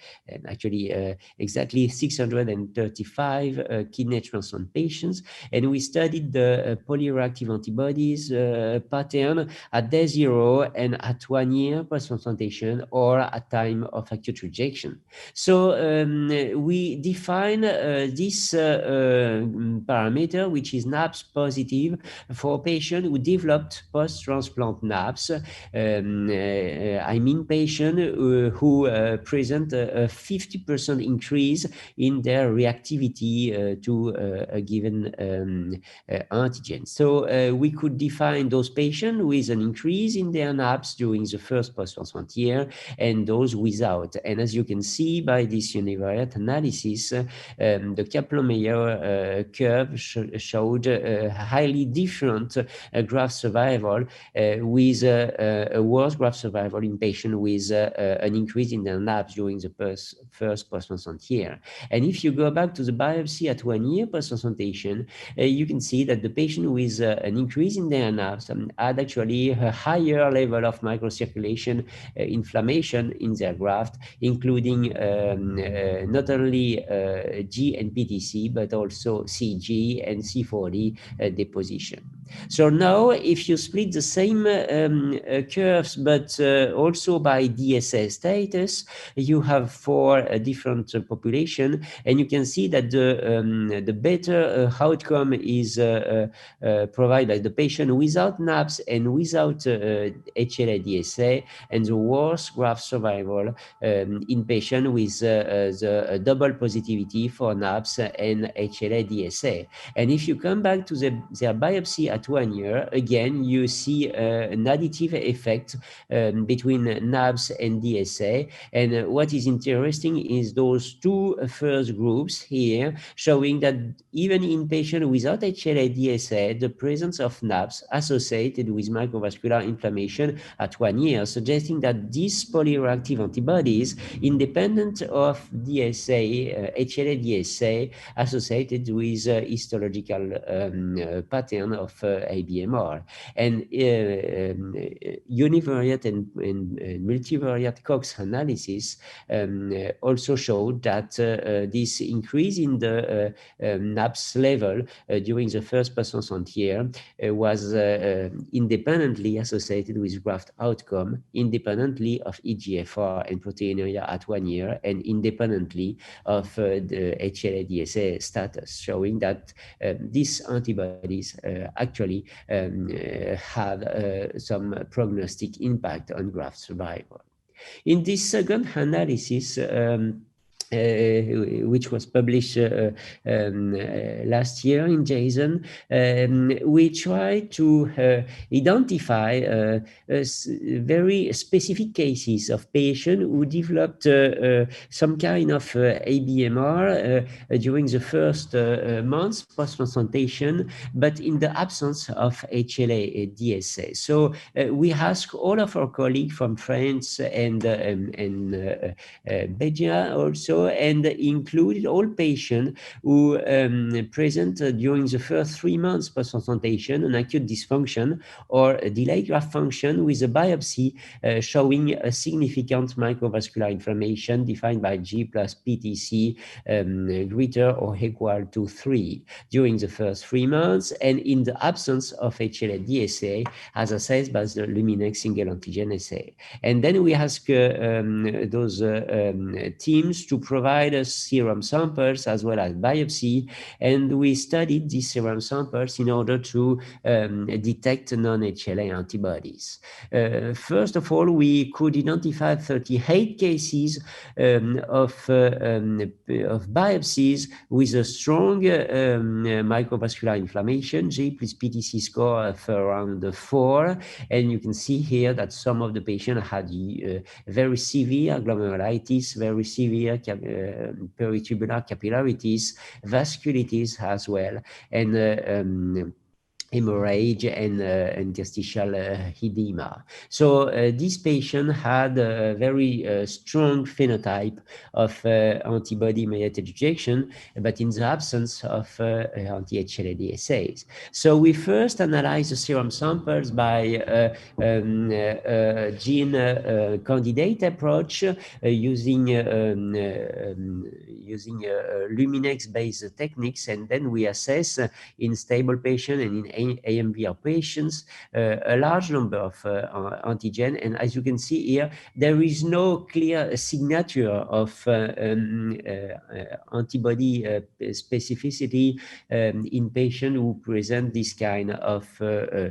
actually exactly 635 kidney transplant patients, and we studied the polyreactive antibodies pattern at day 0 and at 1 year post-transplantation or at time of acute rejection. So we define this parameter, which is NAbs positive, for patients who developed post-transplant NAbs. I mean patients who present a 50% increase in their reactivity to a given antigen. So we could define those patients with an increase in their NAbs during the first post-transplant year and those without. And as you can see by this univariate analysis, the Kaplan-Meier curve showed highly different graft survival with a worse graft survival in patients with an increase in their NAbs during the first post-transplant year. And if you go back to the biopsy at 1 year post-transplantation, you can see that the patient with an increase in their NAbs had actually a higher level of microcirculation inflammation in their graft, including not only G and PTC, but also CG and C40 deposition. So now, if you split the same curves, but also by DSA status, you have 4 different populations, and you can see that the better outcome is provided by the patient without NAbs and without HLA-DSA, and the worst graft survival in patients with the double positivity for NAbs and HLA-DSA. And if you come back to their biopsy at 1 year, again, you see an additive effect between NAbs and DSA. And what is interesting is those 2 first groups here, showing that even in patients without HLA-DSA, the presence of NAbs associated with microvascular inflammation at 1 year, suggesting that these polyreactive antibodies, independent of DSA, HLA-DSA, associated with histological pattern of ABMR. And univariate and multivariate Cox analysis also showed that this increase in the NAbs level during the first post-transplant year was independently associated with graft outcome, independently of EGFR and proteinuria at 1 year, and independently of the HLA-DSA status, showing that these antibodies actually have some prognostic impact on graft survival. In this second analysis, which was published last year in JASN, we tried to identify very specific cases of patients who developed some kind of ABMR during the first months post-transplantation, but in the absence of HLA-DSA. So we asked all of our colleagues from France and Belgium also, and included all patients who present during the first 3 months post-transplantation an acute dysfunction or a delayed graft function with a biopsy showing a significant microvascular inflammation defined by G plus PTC greater or equal to 3 during the first 3 months, and in the absence of HLA-DSA as assessed by the Luminex single antigen assay. And then we ask those teams to provide us serum samples as well as biopsy, and we studied these serum samples in order to detect non-HLA antibodies. First of all, we could identify 38 cases of biopsies with a strong microvascular inflammation, G plus PTC score of around 4. And you can see here that some of the patients had very severe glomerulitis, very severe peritubular capillarities, vasculitis as well, and hemorrhage and interstitial edema. So this patient had a very strong phenotype of antibody-mediated rejection, but in the absence of anti-HLA assays. So we first analyzed the serum samples by gene candidate approach using Luminex-based techniques, and then we assess in stable patients and in AMVR patients a large number of antigen, and as you can see here, there is no clear signature of antibody specificity in patients who present this kind of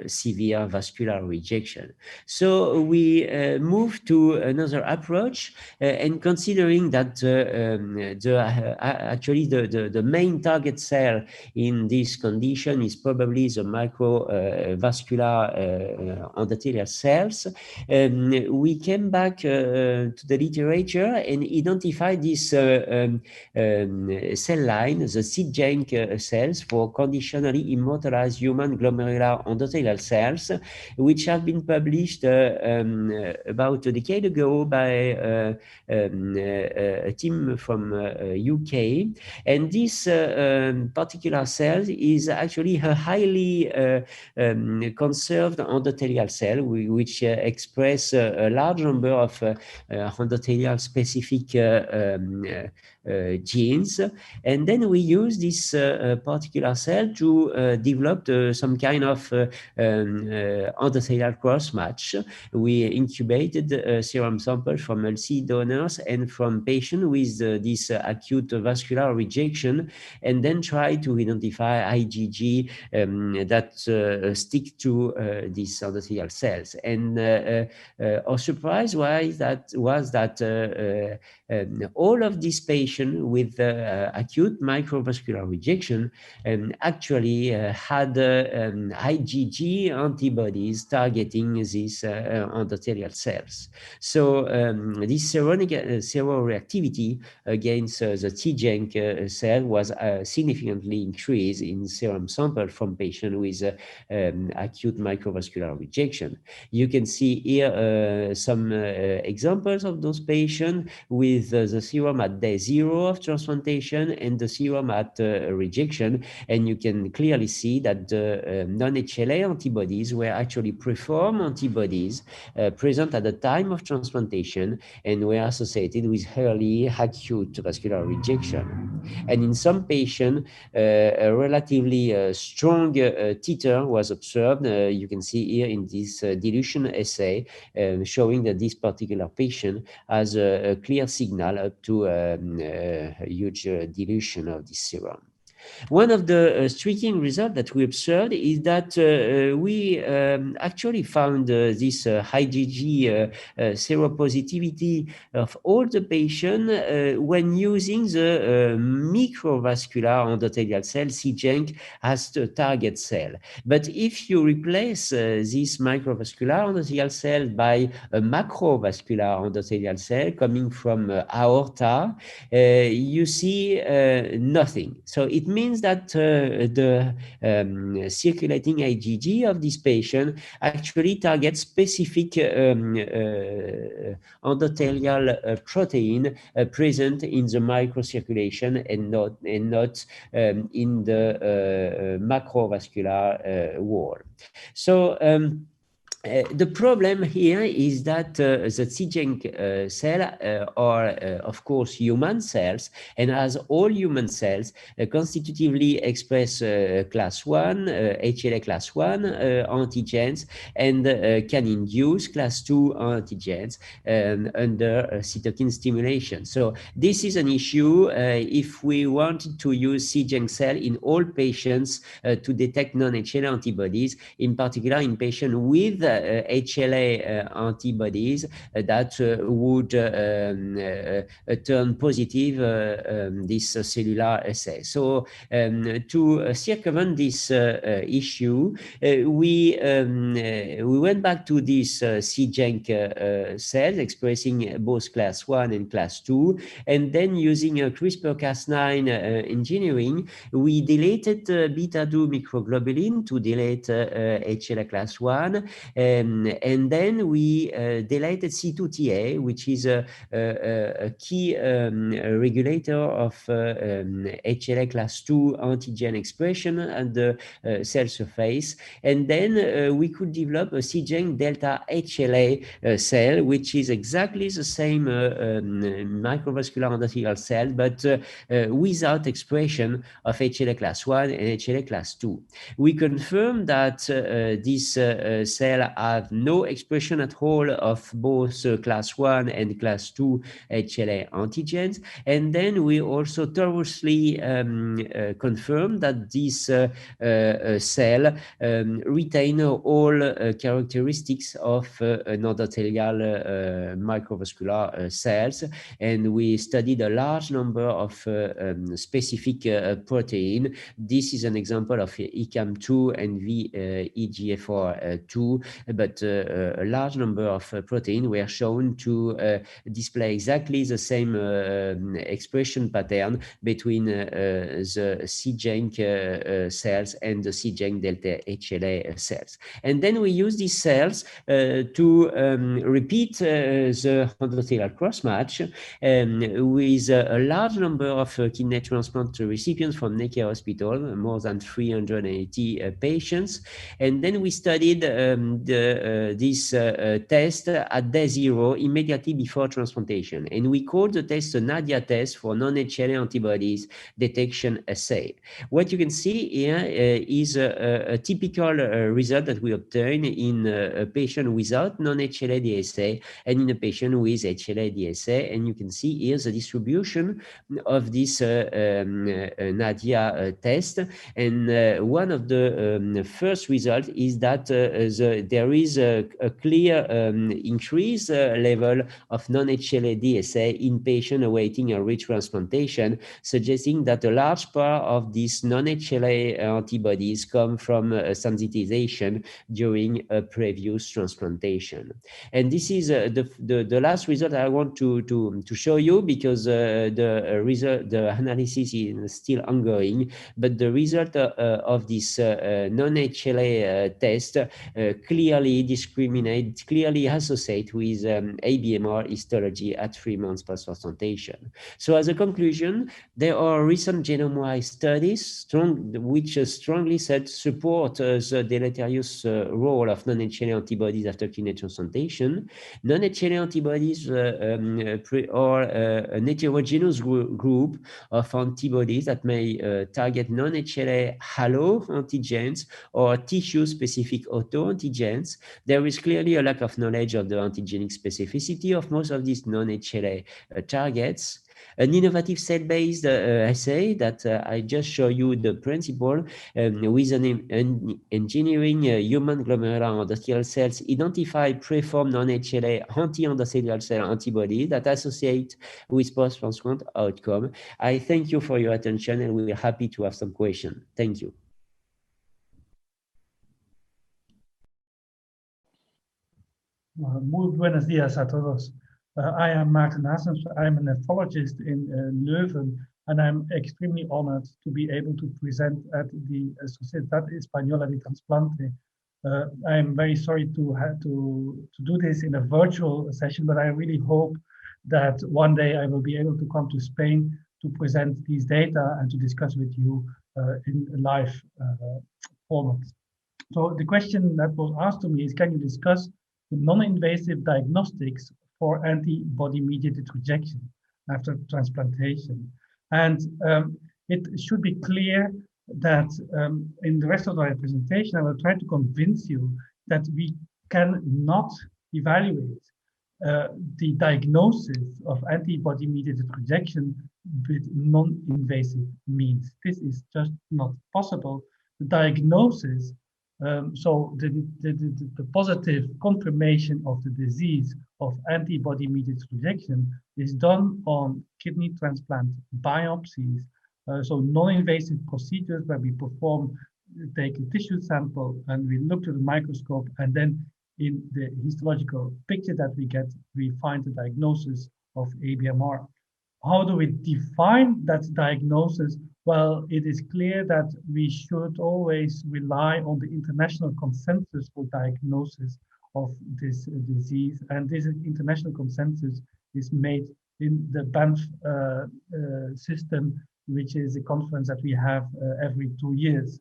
severe vascular rejection. So we moved to another approach, and considering that actually the main target cell in this condition is probably the microvascular endothelial cells, we came back to the literature and identified this cell line, the CJENC cells, for conditionally immortalized human glomerular endothelial cells, which have been published about a decade ago by a team from UK. And this particular cell is actually a highly conserved endothelial cell, which express a large number of endothelial specific genes. And then we use this particular cell to develop some kind of endothelial cross match. We incubated serum samples from healthy donors and from patients with this acute vascular rejection, and then try to identify IgG that stick to these endothelial cells. And our surprise was that all of these patients with acute microvascular rejection actually had IgG antibodies targeting these endothelial cells. So this seroreactivity against the TJENC cell was significantly increased in serum sample from patients with acute microvascular rejection. You can see here some examples of those patients with the serum at day 0 of transplantation and the serum at rejection, and you can clearly see that the non-HLA antibodies were actually preformed antibodies present at the time of transplantation and were associated with early acute vascular rejection. And in some patients, a relatively strong titer was observed. You can see here in this dilution assay, showing that this particular patient has a clear signal up to a huge dilution of this serum. One of the striking results that we observed is that we actually found this IgG seropositivity of all the patients when using the microvascular endothelial cell, CJENC, as the target cell. But if you replace this microvascular endothelial cell by a macrovascular endothelial cell coming from aorta, you see nothing. So it means that the circulating IgG of this patient actually targets specific endothelial protein present in the microcirculation and not in the macrovascular wall. So The problem here is that the CJENC cell are, of course, human cells, and as all human cells, constitutively express class 1, HLA class 1 antigens, and can induce class 2 antigens under cytokine stimulation. So this is an issue if we wanted to use CJENC cell in all patients to detect non-HLA antibodies, in particular in patients with HLA antibodies that would turn positive this cellular assay. So to circumvent this issue, we went back to these CJENC cells expressing both class 1 and class 2, and then using CRISPR-Cas9 engineering, we deleted beta-2 microglobulin to delete HLA class 1, and then we deleted C2TA, which is a key regulator of HLA class 2 antigen expression at the cell surface. And then we could develop a CJENC delta HLA cell, which is exactly the same microvascular endothelial cell, but without expression of HLA class 1 and HLA class 2. We confirm that this cell have no expression at all of both class 1 and class 2 HLA antigens. And then we also thoroughly confirm that this cell retain all characteristics of an endothelial microvascular cells. And we studied a large number of specific protein. This is an example of ICAM2 and VEGFR2, but a large number of protein were shown to display exactly the same expression pattern between the CJENC cells and the CJENC delta HLA cells. And then we use these cells to repeat the endothelial cross-match with a large number of kidney transplant recipients from Necker Hospital, more than 380 patients. And then we studied this test at day 0 immediately before transplantation. And we called the test the Nadia test for non-HLA antibodies detection assay. What you can see here is a typical result that we obtain in a patient without non-HLA DSA and in a patient with HLA DSA. And you can see here the distribution of this Nadia test. And one of the first results is that there is a clear increased level of non-HLA DSA in patients awaiting a retransplantation, suggesting that a large part of these non-HLA antibodies come from sensitization during a previous transplantation. And this is the last result I want to show you, because the analysis is still ongoing, but the result of this non-HLA test clearly associate with ABMR histology at 3 months post-transplantation. So as a conclusion, there are recent genome-wide studies which strongly support the deleterious role of non-HLA antibodies after kidney transplantation. Non-HLA antibodies are an heterogeneous group of antibodies that may target non-HLA halo antigens or tissue-specific autoantigens. There is clearly a lack of knowledge of the antigenic specificity of most of these non-HLA targets. An innovative cell-based assay that I just show you the principle with an engineering human glomerular endothelial cells identify preformed non-HLA anti-endothelial cell antibodies that associate with post-transplant outcome. I thank you for your attention, and we're happy to have some questions. Thank you. Muy buenos días a todos. I am Maarten Nassens. I'm a nephrologist in Leuven, and I'm extremely honored to be able to present at the Sociedad Española de Trasplante. I'm very sorry to do this in a virtual session, but I really hope that one day I will be able to come to Spain to present these data and to discuss with you in a live format. So the question that was asked to me is, can you discuss the non-invasive diagnostics for antibody-mediated rejection after transplantation? And it should be clear that in the rest of my presentation, I will try to convince you that we cannot evaluate the diagnosis of antibody-mediated rejection with non-invasive means. This is just not possible. The diagnosis, so the positive confirmation of the disease of antibody-mediated rejection is done on kidney transplant biopsies, so non-invasive procedures where we take a tissue sample and we look to the microscope, and then in the histological picture that we get, we find the diagnosis of ABMR. How do we define that diagnosis? Well, it is clear that we should always rely on the international consensus for diagnosis of this disease. And this international consensus is made in the Banff system, which is a conference that we have every 2 years.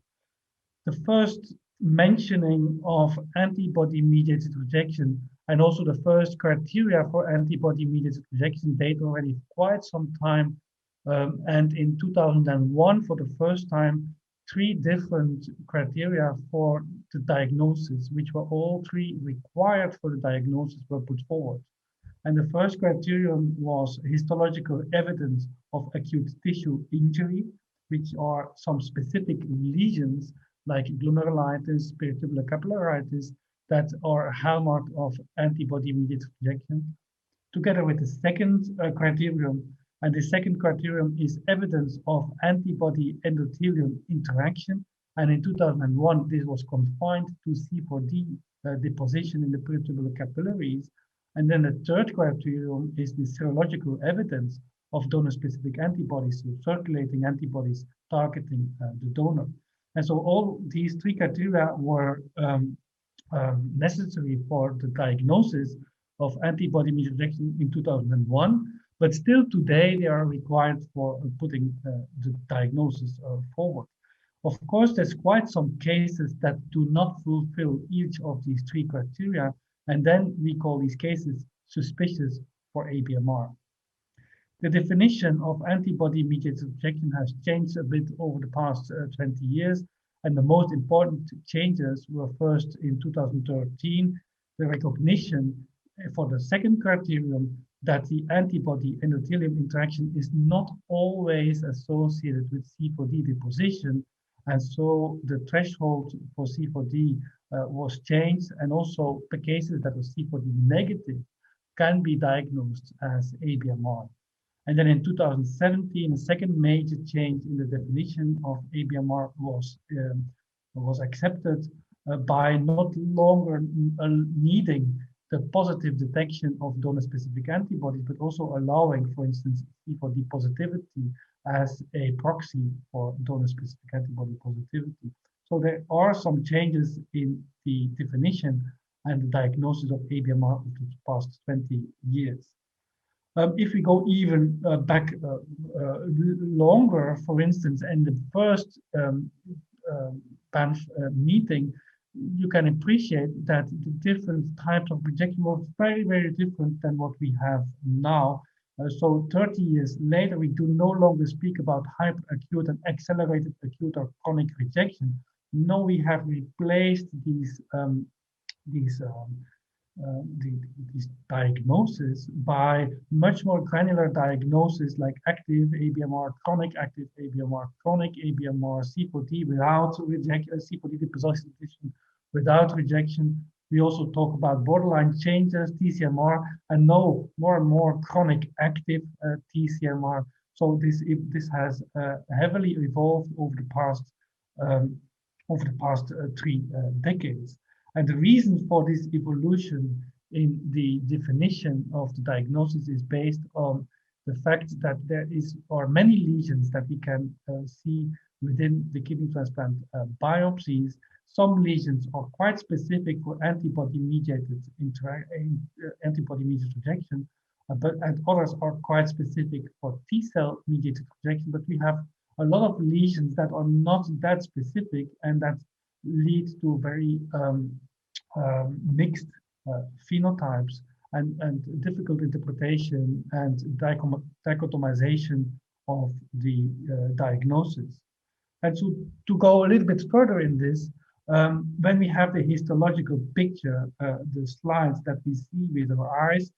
The first mentioning of antibody-mediated rejection and also the first criteria for antibody-mediated rejection date already quite some time. And in 2001, for the first time, 3 different criteria for the diagnosis, which were all 3 required for the diagnosis, were put forward. And the first criterion was histological evidence of acute tissue injury, which are some specific lesions like glomerulitis, peritubular capillaritis, that are a hallmark of antibody-mediated rejection, together with the second criterion. And the second criterion is evidence of antibody-endothelium interaction. And in 2001, this was confined to C4D deposition in the peritubular capillaries. And then the third criterion is the serological evidence of donor-specific antibodies, so circulating antibodies targeting the donor. And so all these 3 criteria were necessary for the diagnosis of antibody-mediated rejection in 2001, but still today they are required for putting the diagnosis forward. Of course, there's quite some cases that do not fulfill each of these 3 criteria, and then we call these cases suspicious for ABMR. The definition of antibody-mediated rejection has changed a bit over the past 20 years, and the most important changes were first in 2013, the recognition for the second criterion that the antibody-endothelium interaction is not always associated with C4D deposition, and so the threshold for C4D was changed, and also the cases that were C4D negative can be diagnosed as ABMR. And then in 2017, a second major change in the definition of ABMR was accepted by not longer needing the positive detection of donor-specific antibodies, but also allowing, for instance, C4D positivity as a proxy for donor-specific antibody positivity. So there are some changes in the definition and the diagnosis of ABMR over the past 20 years. If we go even back longer, for instance, in the first Banff meeting, you can appreciate that the different types of rejection were very, very different than what we have now. So 30 years later, we do no longer speak about hyperacute and accelerated acute or chronic rejection. No, we have replaced these diagnosis by much more granular diagnosis like active ABMR, chronic active ABMR, chronic ABMR, C4D without rejection, C4D deposition without rejection. We also talk about borderline changes, TCMR, and now more and more chronic active TCMR. So this has heavily evolved over the past 3 decades. And the reason for this evolution in the definition of the diagnosis is based on the fact that there are many lesions that we can see within the kidney transplant biopsies. Some lesions are quite specific for antibody-mediated rejection, and others are quite specific for T-cell mediated rejection. But we have a lot of lesions that are not that specific and that lead to very mixed phenotypes and difficult interpretation and dichotomization of the diagnosis. And so to go a little bit further in this, when we have the histological picture, the slides that we see with our eyes,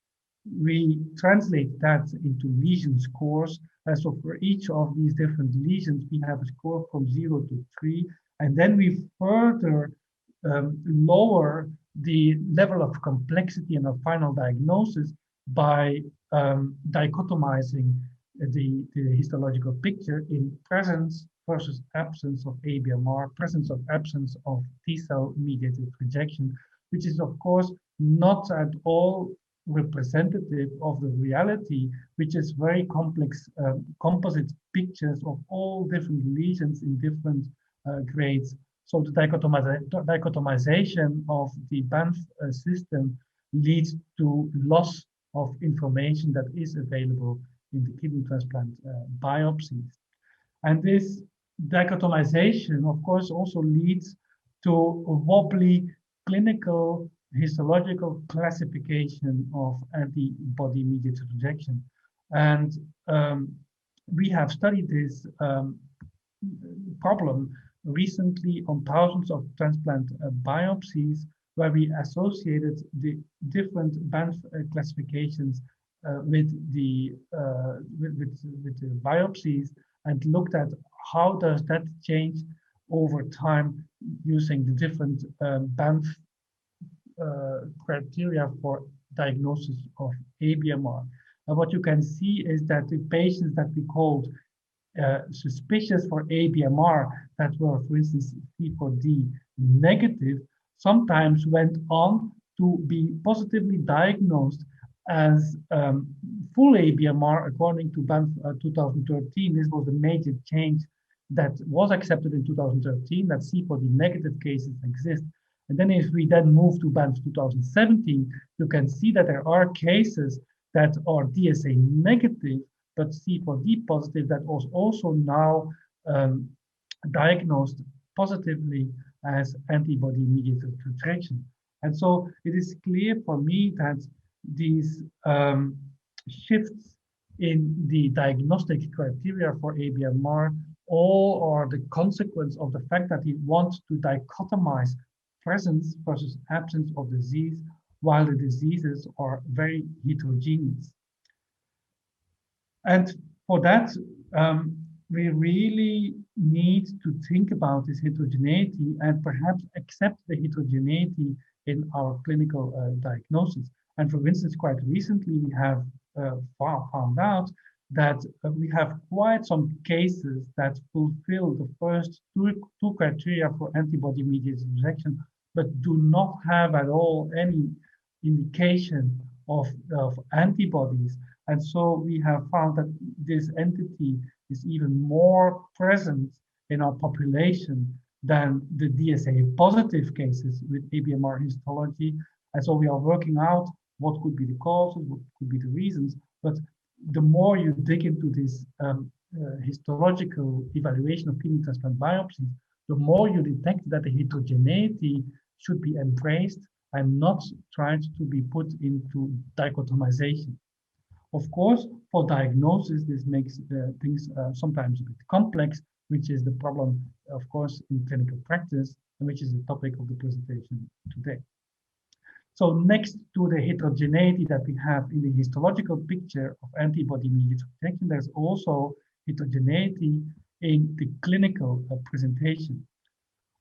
we translate that into lesion scores. And so for each of these different lesions, we have a score from 0 to 3. And then we further lower the level of complexity in our final diagnosis by dichotomizing the histological picture in presence versus absence of ABMR, presence or absence of T-cell mediated rejection, which is of course not at all representative of the reality, which is very complex composite pictures of all different lesions in different grades. So the dichotomization of the Banff system leads to loss of information that is available in the kidney transplant biopsies. And this dichotomization, of course, also leads to a wobbly clinical histological classification of antibody-mediated rejection. And we have studied this problem recently on thousands of transplant biopsies, where we associated the different Banff classifications with the biopsies and looked at how does that change over time using the different Banff criteria for diagnosis of ABMR. And what you can see is that the patients that we called suspicious for ABMR, that were, for instance, C4D negative, sometimes went on to be positively diagnosed as full ABMR according to Banff 2013. This was a major change that was accepted in 2013, that C4D negative cases exist. And then if we then move to Banff 2017, you can see that there are cases that are DSA negative, but C4D positive, that was also now diagnosed positively as antibody-mediated rejection. And so it is clear for me that these shifts in the diagnostic criteria for ABMR all are the consequence of the fact that we want to dichotomize presence versus absence of disease, while the diseases are very heterogeneous. And for that, we really need to think about this heterogeneity and perhaps accept the heterogeneity in our clinical diagnosis. And for instance, quite recently, we have found out that we have quite some cases that fulfill the first two criteria for antibody-mediated rejection, but do not have at all any indication of antibodies. And so we have found that this entity is even more present in our population than the DSA positive cases with ABMR histology. And so we are working out what could be the causes, what could be the reasons. But the more you dig into this histological evaluation of kidney transplant biopsies, the more you detect that the heterogeneity should be embraced and not tried to be put into dichotomization. Of course, for diagnosis, this makes things sometimes a bit complex, which is the problem, of course, in clinical practice, and which is the topic of the presentation today. So next to the heterogeneity that we have in the histological picture of antibody-mediated rejection, there's also heterogeneity in the clinical presentation.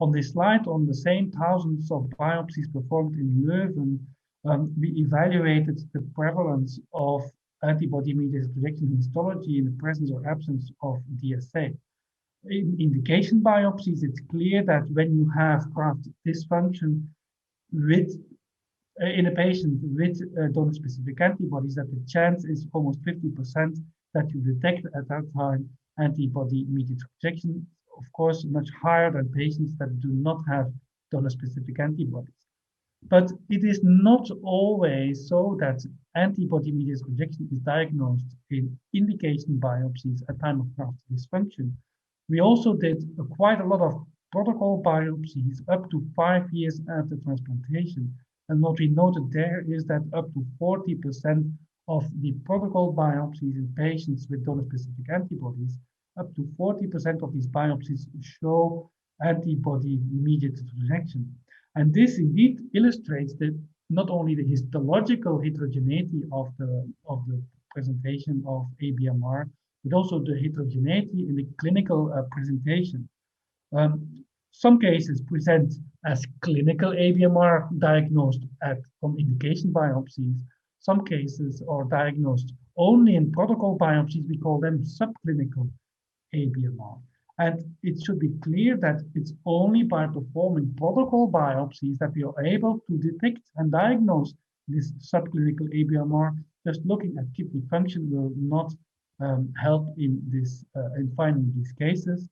On this slide, on the same thousands of biopsies performed in Leuven, we evaluated the prevalence of antibody-mediated rejection histology in the presence or absence of DSA. In indication biopsies, it's clear that when you have graft dysfunction with in a patient with donor-specific antibodies, that the chance is almost 50% that you detect at that time antibody-mediated rejection. Of course, much higher than patients that do not have donor-specific antibodies. But it is not always so that antibody-mediated rejection is diagnosed in indication biopsies at time of graft dysfunction. We also did quite a lot of protocol biopsies up to 5 years after transplantation. And what we noted there is that up to 40% of the protocol biopsies in patients with donor-specific antibodies, up to 40% of these biopsies show antibody-mediated rejection. And this indeed illustrates that not only the histological heterogeneity of the presentation of ABMR, but also the heterogeneity in the clinical presentation. Some cases present as clinical ABMR diagnosed on indication biopsies. Some cases are diagnosed only in protocol biopsies. We call them subclinical ABMR. And it should be clear that it's only by performing protocol biopsies that we are able to detect and diagnose this subclinical ABMR. Just looking at kidney function will not help in finding these cases.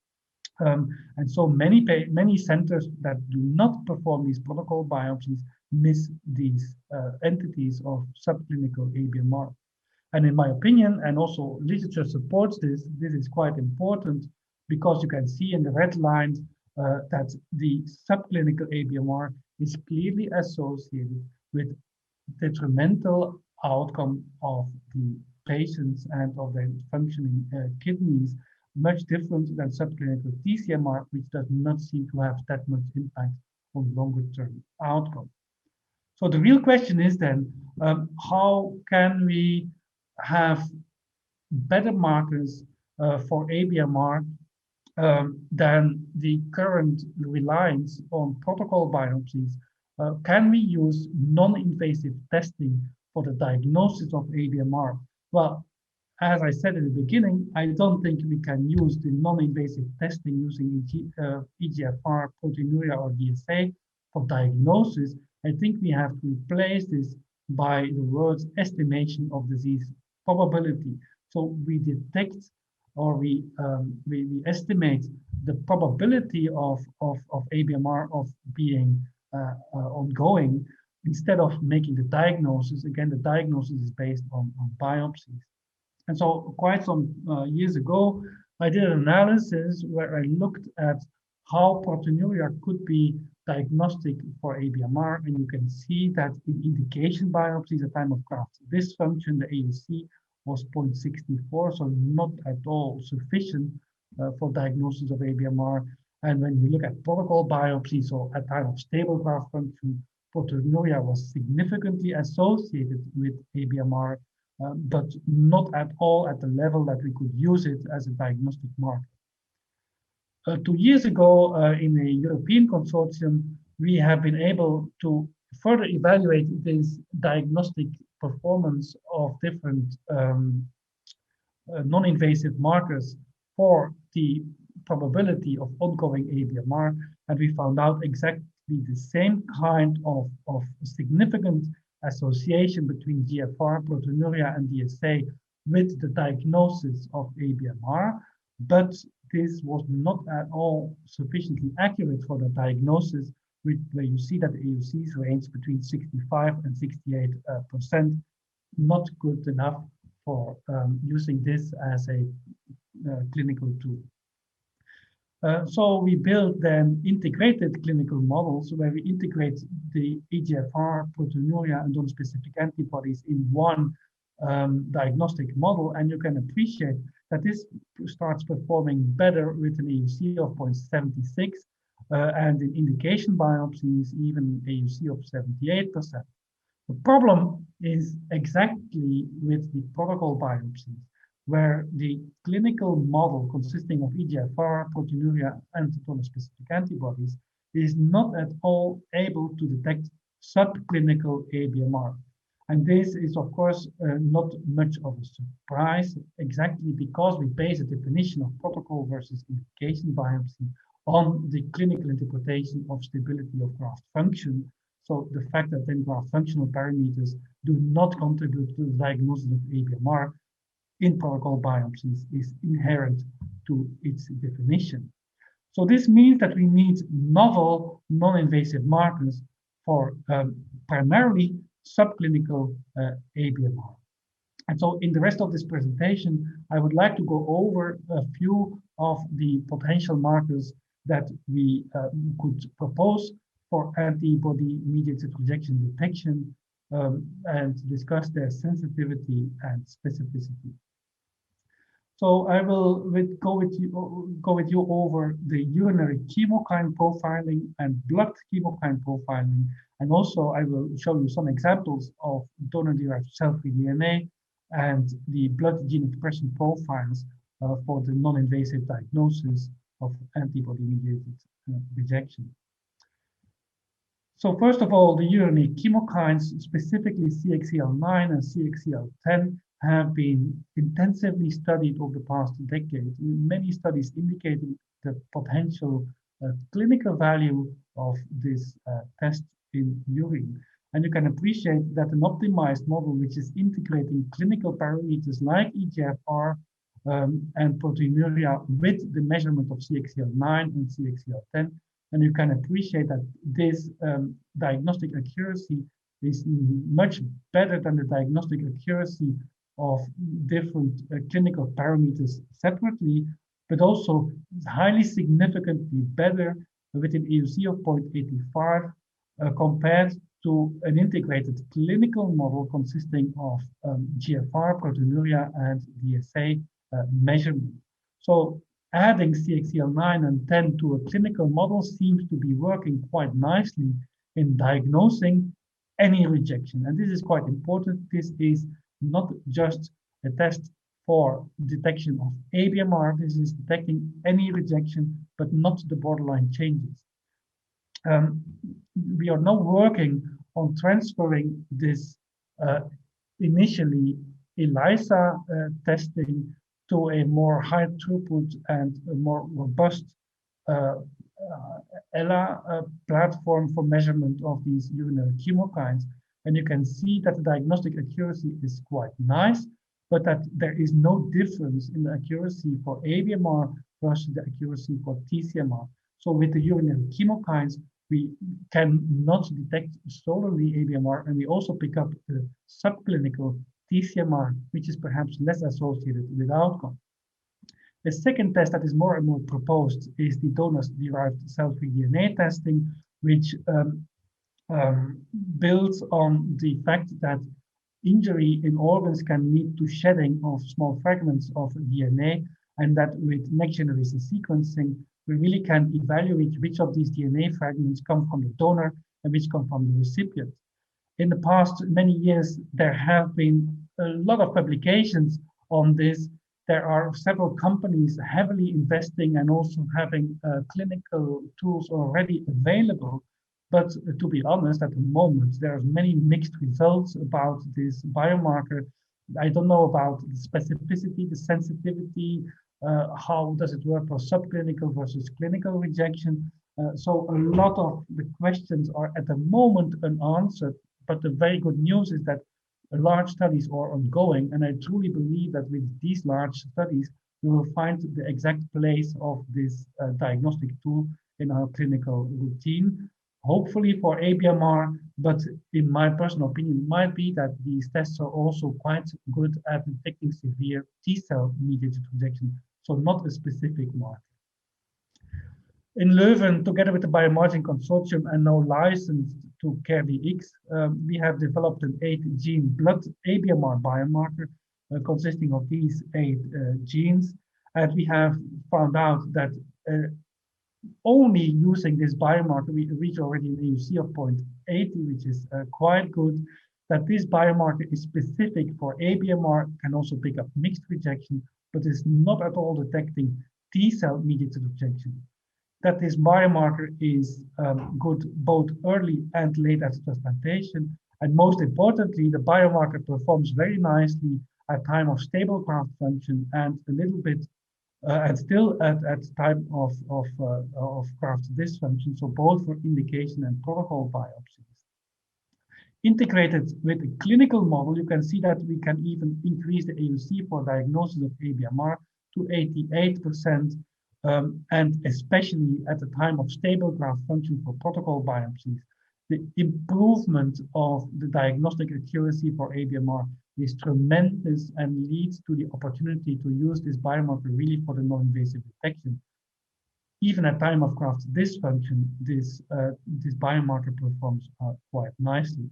And so many centers that do not perform these protocol biopsies miss these entities of subclinical ABMR. And in my opinion, and also literature supports this is quite important, because you can see in the red lines that the subclinical ABMR is clearly associated with detrimental outcome of the patients and of their functioning kidneys, much different than subclinical TCMR, which does not seem to have that much impact on longer-term outcome. So the real question is then, how can we have better markers for ABMR than the current reliance on protocol biopsies? Can we use non-invasive testing for the diagnosis of ABMR? Well, as I said in the beginning, I don't think we can use the non-invasive testing using EGFR, proteinuria, or DSA for diagnosis. I think we have to replace this by the words estimation of disease probability. So we detect, or we estimate the probability of ABMR of being ongoing, instead of making the diagnosis. Again, the diagnosis is based on biopsies. And so quite some years ago, I did an analysis where I looked at how proteinuria could be diagnostic for ABMR, and you can see that in indication biopsies at time of graft dysfunction, the AUC was 0.64, so not at all sufficient for diagnosis of ABMR. And when you look at protocol biopsies, or at time of stable graft function, proteinuria was significantly associated with ABMR, but not at all at the level that we could use it as a diagnostic marker. 2 years ago, in a European consortium, we have been able to further evaluate this diagnostic performance of different non-invasive markers for the probability of ongoing ABMR, and we found out exactly the same kind of significant association between GFR, proteinuria, and DSA with the diagnosis of ABMR, but this was not at all sufficiently accurate for the diagnosis, where you see that the AUCs range between 65 and 68%, not good enough for using this as a clinical tool. So we built then integrated clinical models where we integrate the EGFR, proteinuria, and donor-specific antibodies in one diagnostic model, and you can appreciate that this starts performing better with an AUC of 0.76, and in indication biopsies, even AUC of 78%. The problem is exactly with the protocol biopsies, where the clinical model consisting of EGFR, proteinuria, and donor-specific antibodies is not at all able to detect subclinical ABMR. And this is, of course, not much of a surprise, exactly because we base a definition of protocol versus indication biopsy on the clinical interpretation of stability of graft function. So the fact that then graft functional parameters do not contribute to the diagnosis of ABMR in protocol biopsies is inherent to its definition. So this means that we need novel non-invasive markers for primarily subclinical ABMR. And so in the rest of this presentation, I would like to go over a few of the potential markers that we could propose for antibody-mediated rejection detection and discuss their sensitivity and specificity. So I will go with you over the urinary chemokine profiling and blood chemokine profiling, and also I will show you some examples of donor-derived cell-free DNA and the blood gene expression profiles for the non-invasive diagnosis of antibody-mediated rejection. So first of all, the urinary chemokines, specifically CXCL9 and CXCL10, have been intensively studied over the past decade, many studies indicating the potential clinical value of this test in urine. And you can appreciate that an optimized model, which is integrating clinical parameters like eGFR and proteinuria with the measurement of CXCL9 and CXCL10, and you can appreciate that this diagnostic accuracy is much better than the diagnostic accuracy of different clinical parameters separately, but also highly significantly better with an AUC of 0.85 compared to an integrated clinical model consisting of GFR, proteinuria, and DSA measurement. So adding CXCL9 and 10 to a clinical model seems to be working quite nicely in diagnosing any rejection. And this is quite important. This is not just a test for detection of ABMR. This is detecting any rejection, but not the borderline changes. We are now working on transferring this initially ELISA testing to a more high throughput and a more robust ELA platform for measurement of these urinary chemokines. And you can see that the diagnostic accuracy is quite nice, but that there is no difference in the accuracy for ABMR versus the accuracy for TCMR. So with the urinary chemokines, we cannot detect solely ABMR, and we also pick up the subclinical TCMR, which is perhaps less associated with outcome. The second test that is more and more proposed is the donor-derived cell-free DNA testing, which builds on the fact that injury in organs can lead to shedding of small fragments of DNA, and that with next-generation sequencing, we really can evaluate which of these DNA fragments come from the donor and which come from the recipient. In the past many years, there have been a lot of publications on this. There are several companies heavily investing and also having clinical tools already available. But to be honest, at the moment, there are many mixed results about this biomarker. I don't know about the specificity, the sensitivity, how does it work for subclinical versus clinical rejection. So a lot of the questions are at the moment unanswered, but the very good news is that large studies are ongoing, and I truly believe that with these large studies, we will find the exact place of this diagnostic tool in our clinical routine. Hopefully for ABMR, but in my personal opinion, it might be that these tests are also quite good at detecting severe T-cell mediated rejection, so not a specific marker. In Leuven, together with the Biomargin Consortium and now licensed to carry Igg, we have developed an 8-gene blood ABMR biomarker consisting of these 8 genes. And we have found out that only using this biomarker, we reach already an AUC of 0.80, which is quite good, that this biomarker is specific for ABMR, can also pick up mixed rejection, but is not at all detecting T-cell mediated rejection. That this biomarker is good both early and late after transplantation. And most importantly, the biomarker performs very nicely at time of stable graft function and a little bit and still at time of graft dysfunction, so both for indication and protocol biopsies. Integrated with a clinical model, you can see that we can even increase the AUC for diagnosis of ABMR to 88%, and especially at the time of stable graft function for protocol biopsies. The improvement of the diagnostic accuracy for ABMR is tremendous and leads to the opportunity to use this biomarker really for the non-invasive detection. even at time of graft dysfunction, this biomarker performs quite nicely.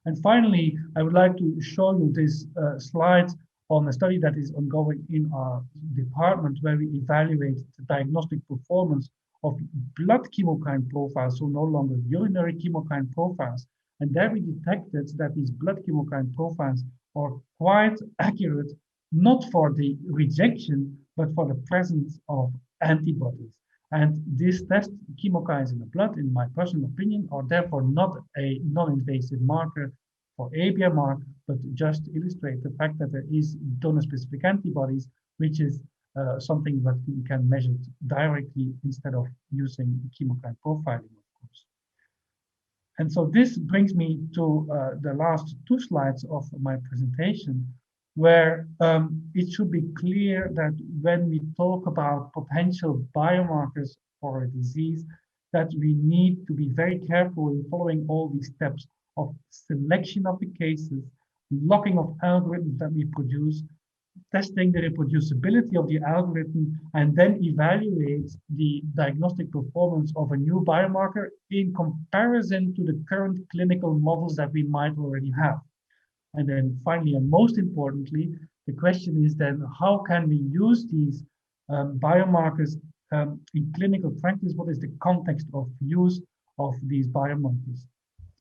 And finally, I would like to show you this slide on a study that is ongoing in our department, where we evaluate the diagnostic performance of blood chemokine profiles, so no longer urinary chemokine profiles. And there we detected that these blood chemokine profiles are quite accurate, not for the rejection, but for the presence of antibodies. And these test chemokines in the blood, in my personal opinion, are therefore not a non-invasive marker for ABMR, but just illustrate the fact that there is donor-specific antibodies, which is something that we can measure directly instead of using chemokine profiling, of course. And so this brings me to the last two slides of my presentation, where it should be clear that when we talk about potential biomarkers for a disease, that we need to be very careful in following all these steps of selection of the cases, locking of algorithms that we produce, testing the reproducibility of the algorithm, and then evaluate the diagnostic performance of a new biomarker in comparison to the current clinical models that we might already have. And then finally, and most importantly, the question is then, how can we use these biomarkers in clinical practice? What is the context of use of these biomarkers?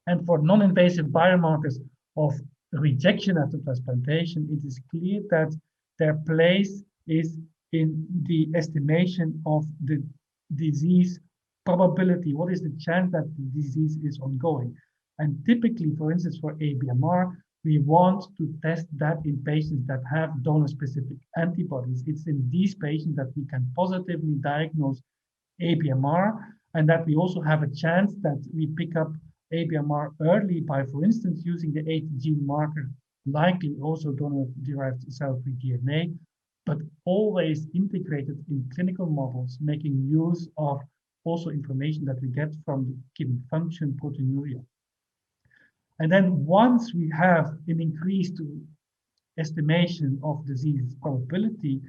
And for non-invasive biomarkers of rejection after transplantation, it is clear that their place is in the estimation of the disease probability. What is the chance that the disease is ongoing? And typically, for instance, for ABMR, we want to test that in patients that have donor-specific antibodies. It's in these patients that we can positively diagnose ABMR, and that we also have a chance that we pick up ABMR early by, for instance, using the 8 gene marker, likely also donor-derived cell-free DNA, but always integrated in clinical models, making use of also information that we get from the kidney function proteinuria. And then once we have an increased estimation of disease probability,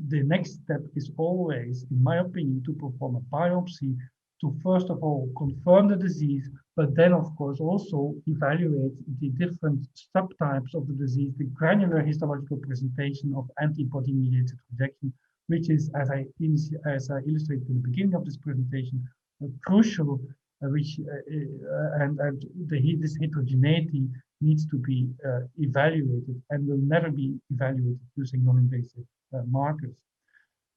the next step is always, in my opinion, to perform a biopsy to first of all confirm the disease, but then of course also evaluate the different subtypes of the disease, the granular histological presentation of antibody-mediated rejection, which is, as I illustrated in the beginning of this presentation, crucial, this heterogeneity needs to be evaluated and will never be evaluated using non-invasive markers.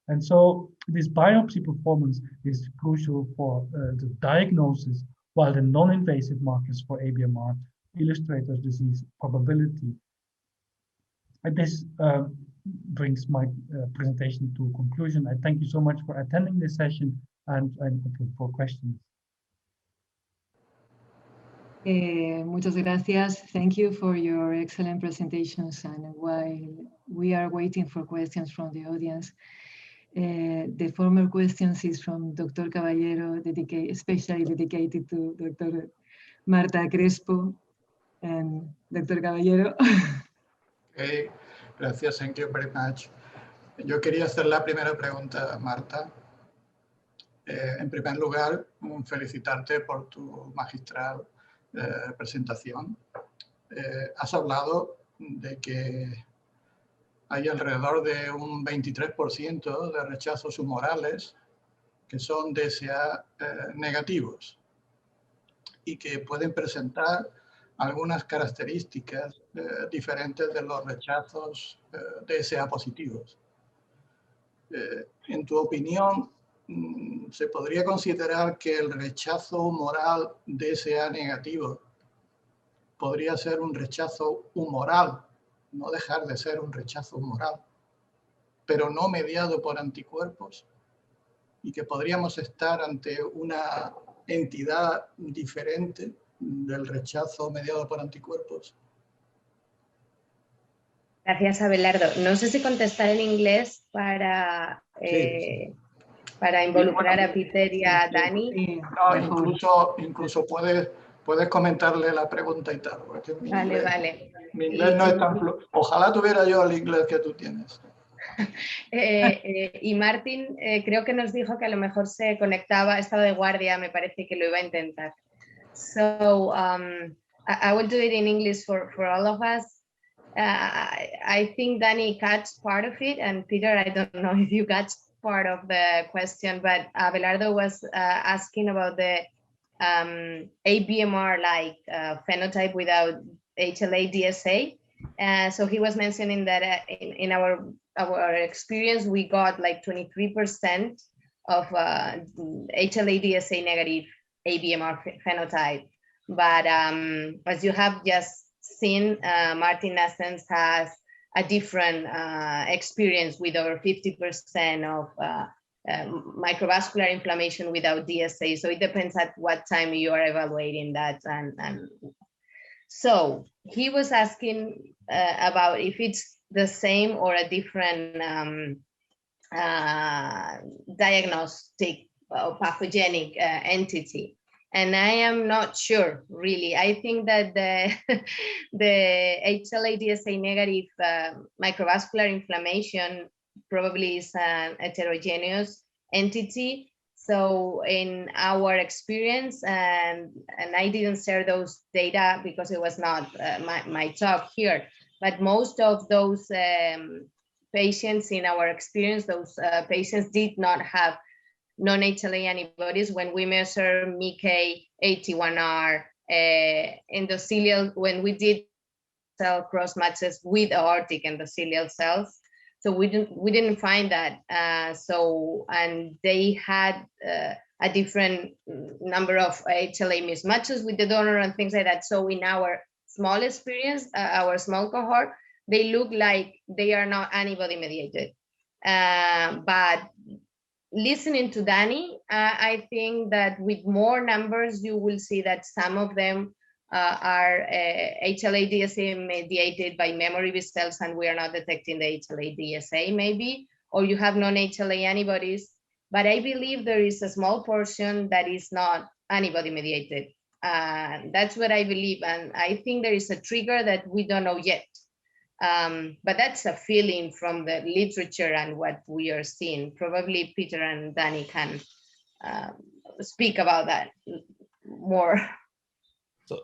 And so this biopsy performance is crucial for the diagnosis, while the non-invasive markers for ABMR illustrate the disease probability. And this brings my presentation to a conclusion. I thank you so much for attending this session, and I'm open for questions. Muchas gracias. Thank you for your excellent presentations. And while we are waiting for questions from the audience, the former questions is from Dr. Caballero, especially dedicated to Dr. Marta Crespo and Dr. Caballero. Okay. Gracias, thank you very much. Yo quería hacer la primera pregunta, Marta. En primer lugar, felicitarte por tu magistral presentación. Has hablado de que hay alrededor de un 23% de rechazos humorales que son DSA negativos y que pueden presentar algunas características diferentes de los rechazos DSA positivos. En tu opinión, ¿se podría considerar que el rechazo humoral DSA negativo podría ser un rechazo humoral, no dejar de ser un rechazo humoral, pero no mediado por anticuerpos, y que podríamos estar ante una entidad diferente del rechazo mediado por anticuerpos? Gracias, Abelardo. No sé si contestar en inglés para involucrar a Peter y a Dani. No, incluso puedes comentarle la pregunta y tal. Porque mi inglés no es tan fluido. Ojalá tuviera yo el inglés que tú tienes. Y Martín creo que nos dijo que a lo mejor se conectaba, estaba de guardia, me parece que lo iba a intentar. So I will do it in English for all of us. I think Danny catch part of it, and Peter, I don't know if you catch part of the question, but Abelardo was asking about the ABMR-like phenotype without HLA-DSA. So he was mentioning that in our experience, we got like 23% of HLA-DSA negative ABMR phenotype. But as you have just seen, Martin Nassens has a different experience with over 50% of microvascular inflammation without DSA. So it depends at what time you are evaluating that. And so he was asking about if it's the same or a different diagnostic or pathogenic entity. And I am not sure, really. I think that the HLA-DSA negative microvascular inflammation probably is an heterogeneous entity. So in our experience, and I didn't share those data because it was not my talk here, but most of those patients in our experience, those patients did not have non-HLA antibodies when we measure MIK, AT1R, endothelial, when we did cell cross matches with aortic endothelial cells. So we didn't find that. And they had a different number of HLA mismatches with the donor and things like that. So in our small experience, our small cohort, they look like they are not antibody mediated. But listening to Danny, I think that with more numbers, you will see that some of them are HLA-DSA mediated by memory B cells, and we are not detecting the HLA-DSA maybe, or you have non-HLA antibodies. But I believe there is a small portion that is not antibody mediated. That's what I believe. And I think there is a trigger that we don't know yet. But that's a feeling from the literature and what we are seeing. Probably Peter and Danny can speak about that more.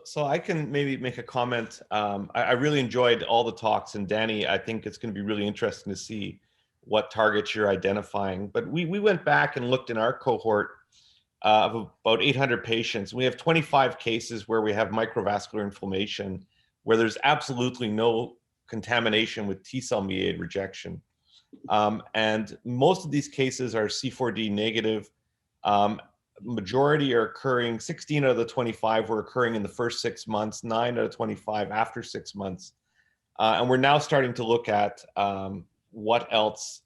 So I can maybe make a comment. I really enjoyed all the talks, and Danny, I think it's going to be really interesting to see what targets you're identifying. But we went back and looked in our cohort of about 800 patients. We have 25 cases where we have microvascular inflammation, where there's absolutely no contamination with T-cell mediated rejection. And most of these cases are C4D negative. Majority are occurring, 16 out of the 25 were occurring in the first 6 months, 9 out of 25 after 6 months. And we're now starting to look at what else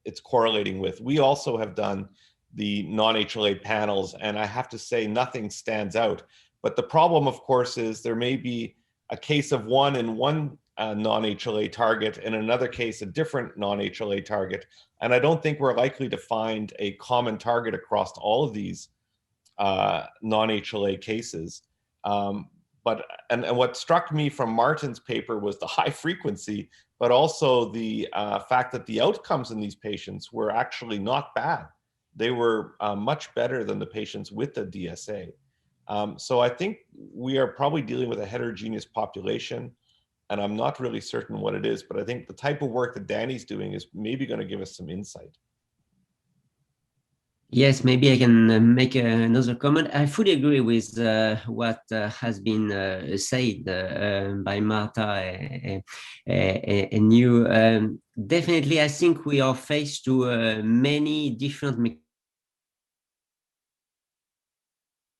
it's correlating with. We also have done the non-HLA panels, and I have to say nothing stands out. But the problem, of course, is there may be a case of one in one non-HLA target, and in another case, a different non-HLA target. And I don't think we're likely to find a common target across all of these non-HLA cases. And what struck me from Martin's paper was the high frequency, but also the fact that the outcomes in these patients were actually not bad. They were much better than the patients with the DSA. So I think we are probably dealing with a heterogeneous population, and I'm not really certain what it is, but I think the type of work that Danny's doing is maybe going to give us some insight. Yes, maybe I can make another comment. I fully agree with what has been said by Marta and you. Definitely, I think we are faced to many different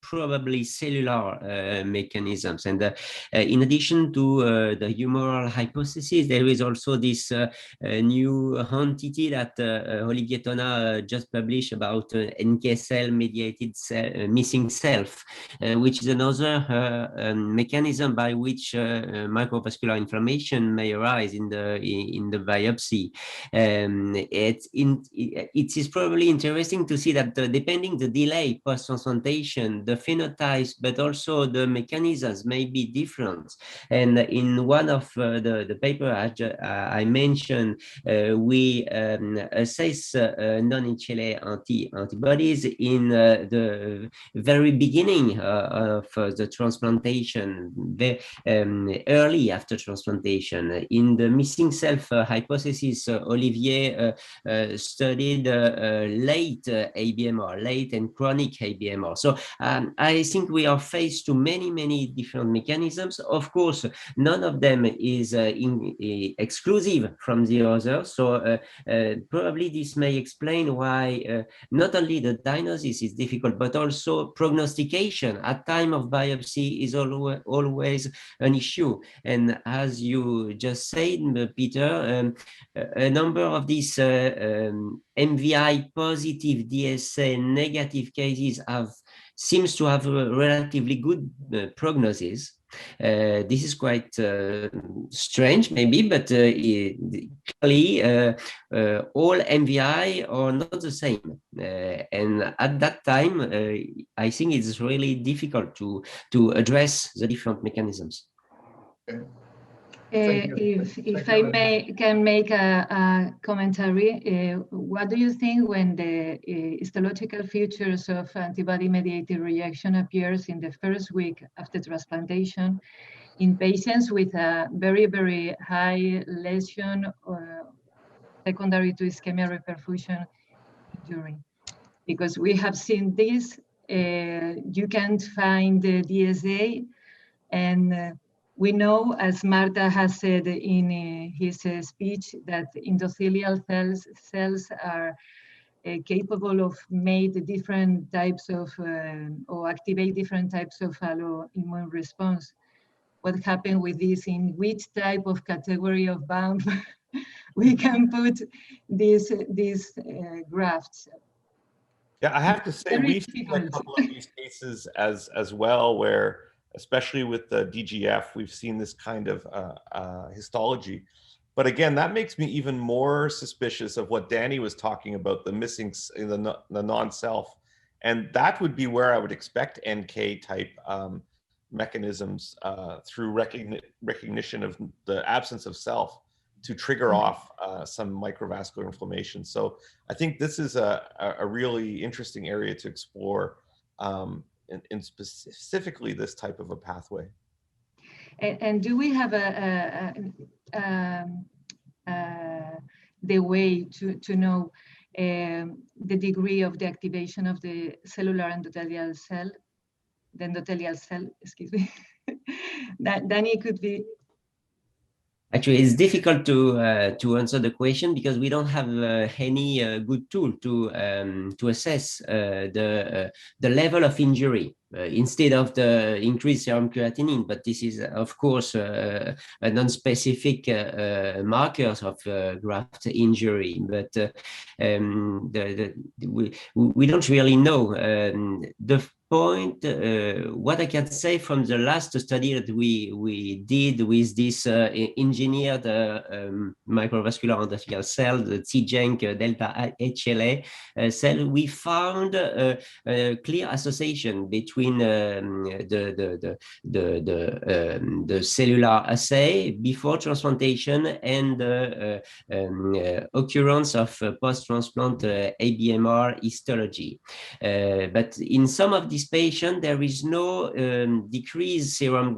probably cellular mechanisms. And in addition to the humoral hypothesis, there is also this new entity that Olivier Tona just published about NK cell mediated missing self, which is another mechanism by which microvascular inflammation may arise in the biopsy. It is probably interesting to see that depending the delay post-transplantation, the phenotypes, but also the mechanisms may be different. And in one of the paper I mentioned, we assess non-HLA antibodies in the very beginning of the transplantation, early after transplantation. In the missing self hypothesis, Olivier studied late ABMR, late and chronic ABMR. So I think we are faced to many different mechanisms. Of course, none of them is exclusive from the other. So probably this may explain why not only the diagnosis is difficult, but also prognostication at time of biopsy is always an issue. And as you just said, Peter, a number of these MVI positive DSA negative cases seems to have a relatively good prognosis. This is quite strange, maybe, but clearly all MVI are not the same. And at that time, I think it's really difficult to address the different mechanisms. Okay. If I can make a commentary, what do you think when the histological features of antibody-mediated rejection appears in the first week after transplantation in patients with a very high lesion secondary to ischemia reperfusion injury? Because we have seen this, you can't find the DSA, and we know, as Marta has said in his speech, that endothelial cells are capable of make different types of, or activate different types of alloimmune response. What happened with this? In which type of category of bound we can put these grafts? Yeah, I have to say we've seen a couple of these cases as well, where especially with the DGF, we've seen this kind of histology. But again, that makes me even more suspicious of what Danny was talking about, the missing, the non-self. And that would be where I would expect NK type mechanisms through recognition of the absence of self to trigger off some microvascular inflammation. So I think this is a really interesting area to explore. In specifically this type of a pathway. And do we have the way to know the degree of the activation of the cellular endothelial cell, excuse me? Danny could be. Actually, it's difficult to answer the question because we don't have any good tool to assess the level of injury instead of the increased serum creatinine. But this is, of course, a non-specific markers of graft injury. But we don't really know. The point, what I can say from the last study that we did with this engineered microvascular endothelial cell, the TGenk delta HLA cell, we found a clear association between the cellular assay before transplantation and the occurrence of post-transplant ABMR histology. But in some of these patients, there is no decreased serum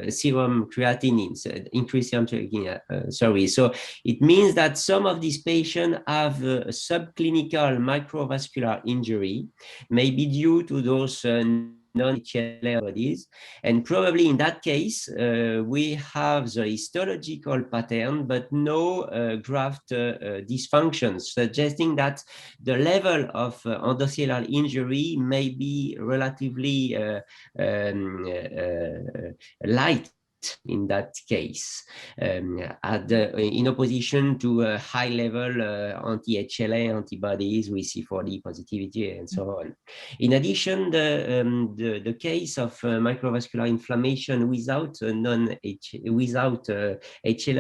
serum creatinine, increased serum creatinine, sorry. So it means that some of these patients have subclinical microvascular injury, maybe due to those non-HLA bodies, and probably in that case we have the histological pattern but no graft dysfunction, suggesting that the level of endothelial injury may be relatively light in that case, in opposition to high-level anti-HLA antibodies with C4d positivity and so on. In addition, the case of microvascular inflammation without HLA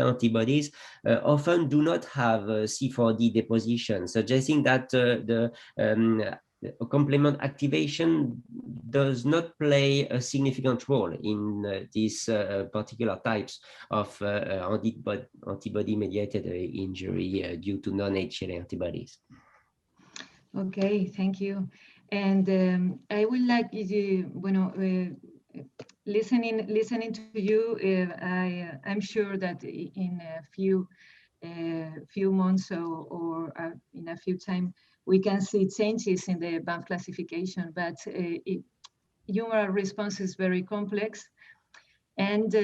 antibodies often do not have C4d deposition, suggesting that the complement activation does not play a significant role in these particular types of antibody-mediated injury due to non-HLA antibodies. Okay, thank you. And I would like you, listening to you, I'm sure that in a few months or in a few time, we can see changes in the BAMF classification, but humoral response is very complex. And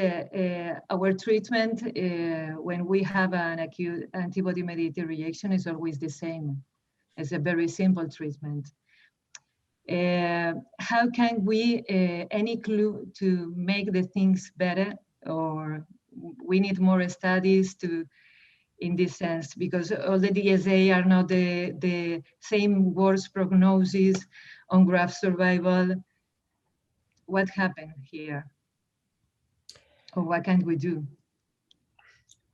our treatment, when we have an acute antibody-mediated reaction, is always the same. It's a very simple treatment. How can we, any clue to make the things better, or we need more studies to, in this sense, because all the DSA are not the same worst prognosis on graft survival. What happened here? Or what can we do?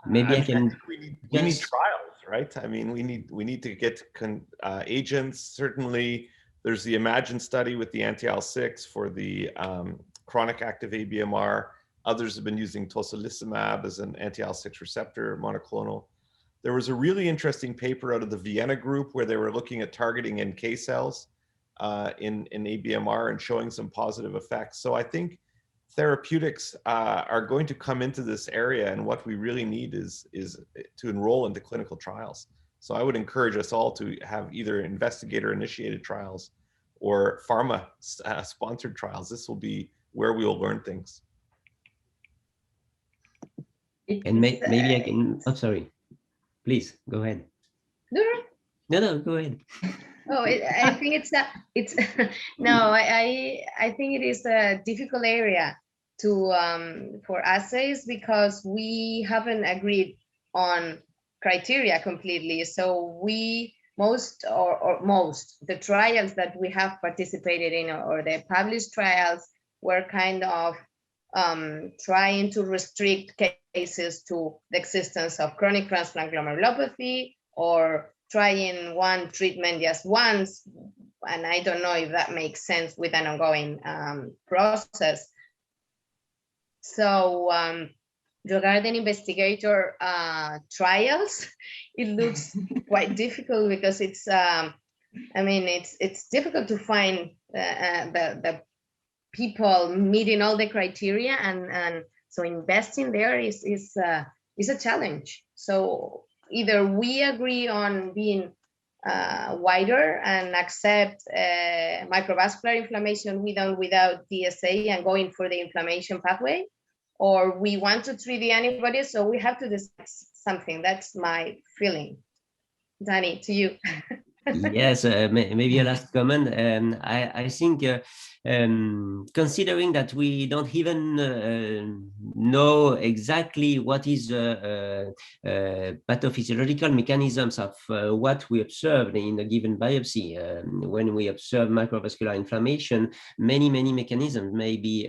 Maybe I can. We need trials, right? I mean, we need to get agents. Certainly, there's the IMAGINE study with the anti-IL-6 for the chronic active ABMR. Others have been using tocilizumab as an anti-IL-6 receptor monoclonal. There was a really interesting paper out of the Vienna group where they were looking at targeting NK cells in ABMR and showing some positive effects. So I think therapeutics are going to come into this area, and what we really need is to enroll into clinical trials. So I would encourage us all to have either investigator-initiated trials or pharma-sponsored trials. This will be where we will learn things. And maybe I can, oh, sorry. Please, go ahead. No, go ahead. Oh, I think it's no, I think it is a difficult area to for assays because we haven't agreed on criteria completely. So most the trials that we have participated in or the published trials were kind of trying to restrict cases to the existence of chronic transplant glomerulopathy or trying one treatment just once. And I don't know if that makes sense with an ongoing process. So regarding investigator trials, it looks quite difficult because it's, I mean, it's difficult to find the people meeting all the criteria, and so investing there is a challenge. So either we agree on being wider and accept microvascular inflammation without DSA and going for the inflammation pathway, or we want to treat the antibodies, so we have to decide something. That's my feeling. Danny, to you. Yes, maybe a last comment. I think considering that we don't even know exactly what is pathophysiological mechanisms of what we observed in a given biopsy, when we observe microvascular inflammation, many mechanisms may be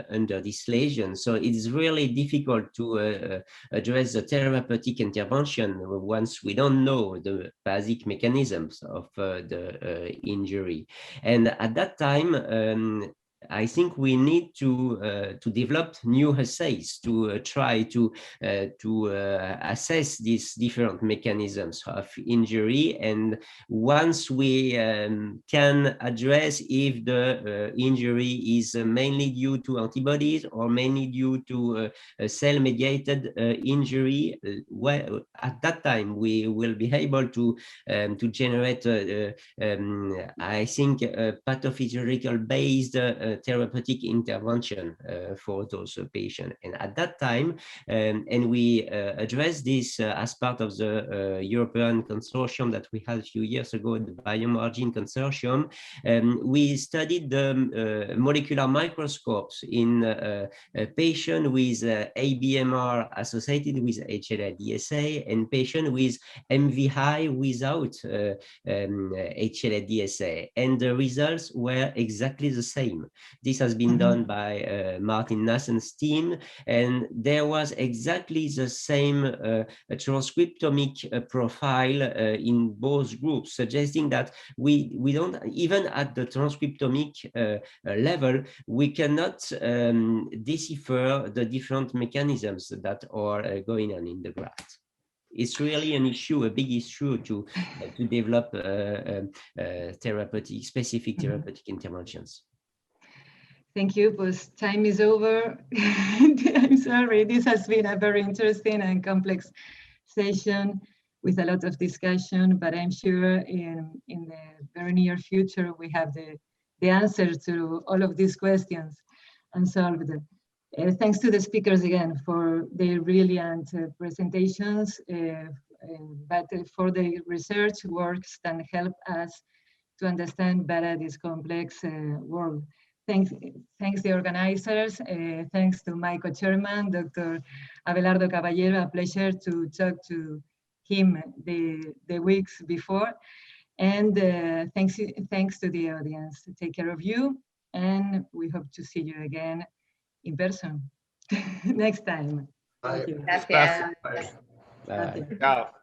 under this lesion. So it's really difficult to address the therapeutic intervention once we don't know the basic mechanisms of the injury. And at that time, I think we need to develop new assays to try to assess these different mechanisms of injury. And once we can address if the injury is mainly due to antibodies or mainly due to a cell-mediated injury, well, at that time we will be able to generate, I think, a pathophysiological-based therapeutic intervention for those patients. And at that time, and we addressed this as part of the European consortium that we had a few years ago, the Biomargin Consortium, we studied the molecular microscopes in a patient with ABMR associated with HLA-DSA and patient with MVI without HLA-DSA, and the results were exactly the same. This has been done by Martin Nassen's team, and there was exactly the same transcriptomic profile in both groups, suggesting that we don't, even at the transcriptomic level, we cannot decipher the different mechanisms that are going on in the graft. It's really an issue, a big issue to develop therapeutic, specific therapeutic interventions. Thank you, but time is over. I'm sorry, this has been a very interesting and complex session with a lot of discussion, but I'm sure in the very near future, we have the answer to all of these questions unsolved. Thanks to the speakers again for their brilliant presentations, but for the research works that help us to understand better this complex world. Thanks the organizers. Thanks to my co-chairman, Dr. Abelardo Caballero. A pleasure to talk to him the weeks before. And thanks to the audience. Take care of you, and we hope to see you again in person next time. Bye. Thank you. Gracias. Bye. Gracias. Ciao.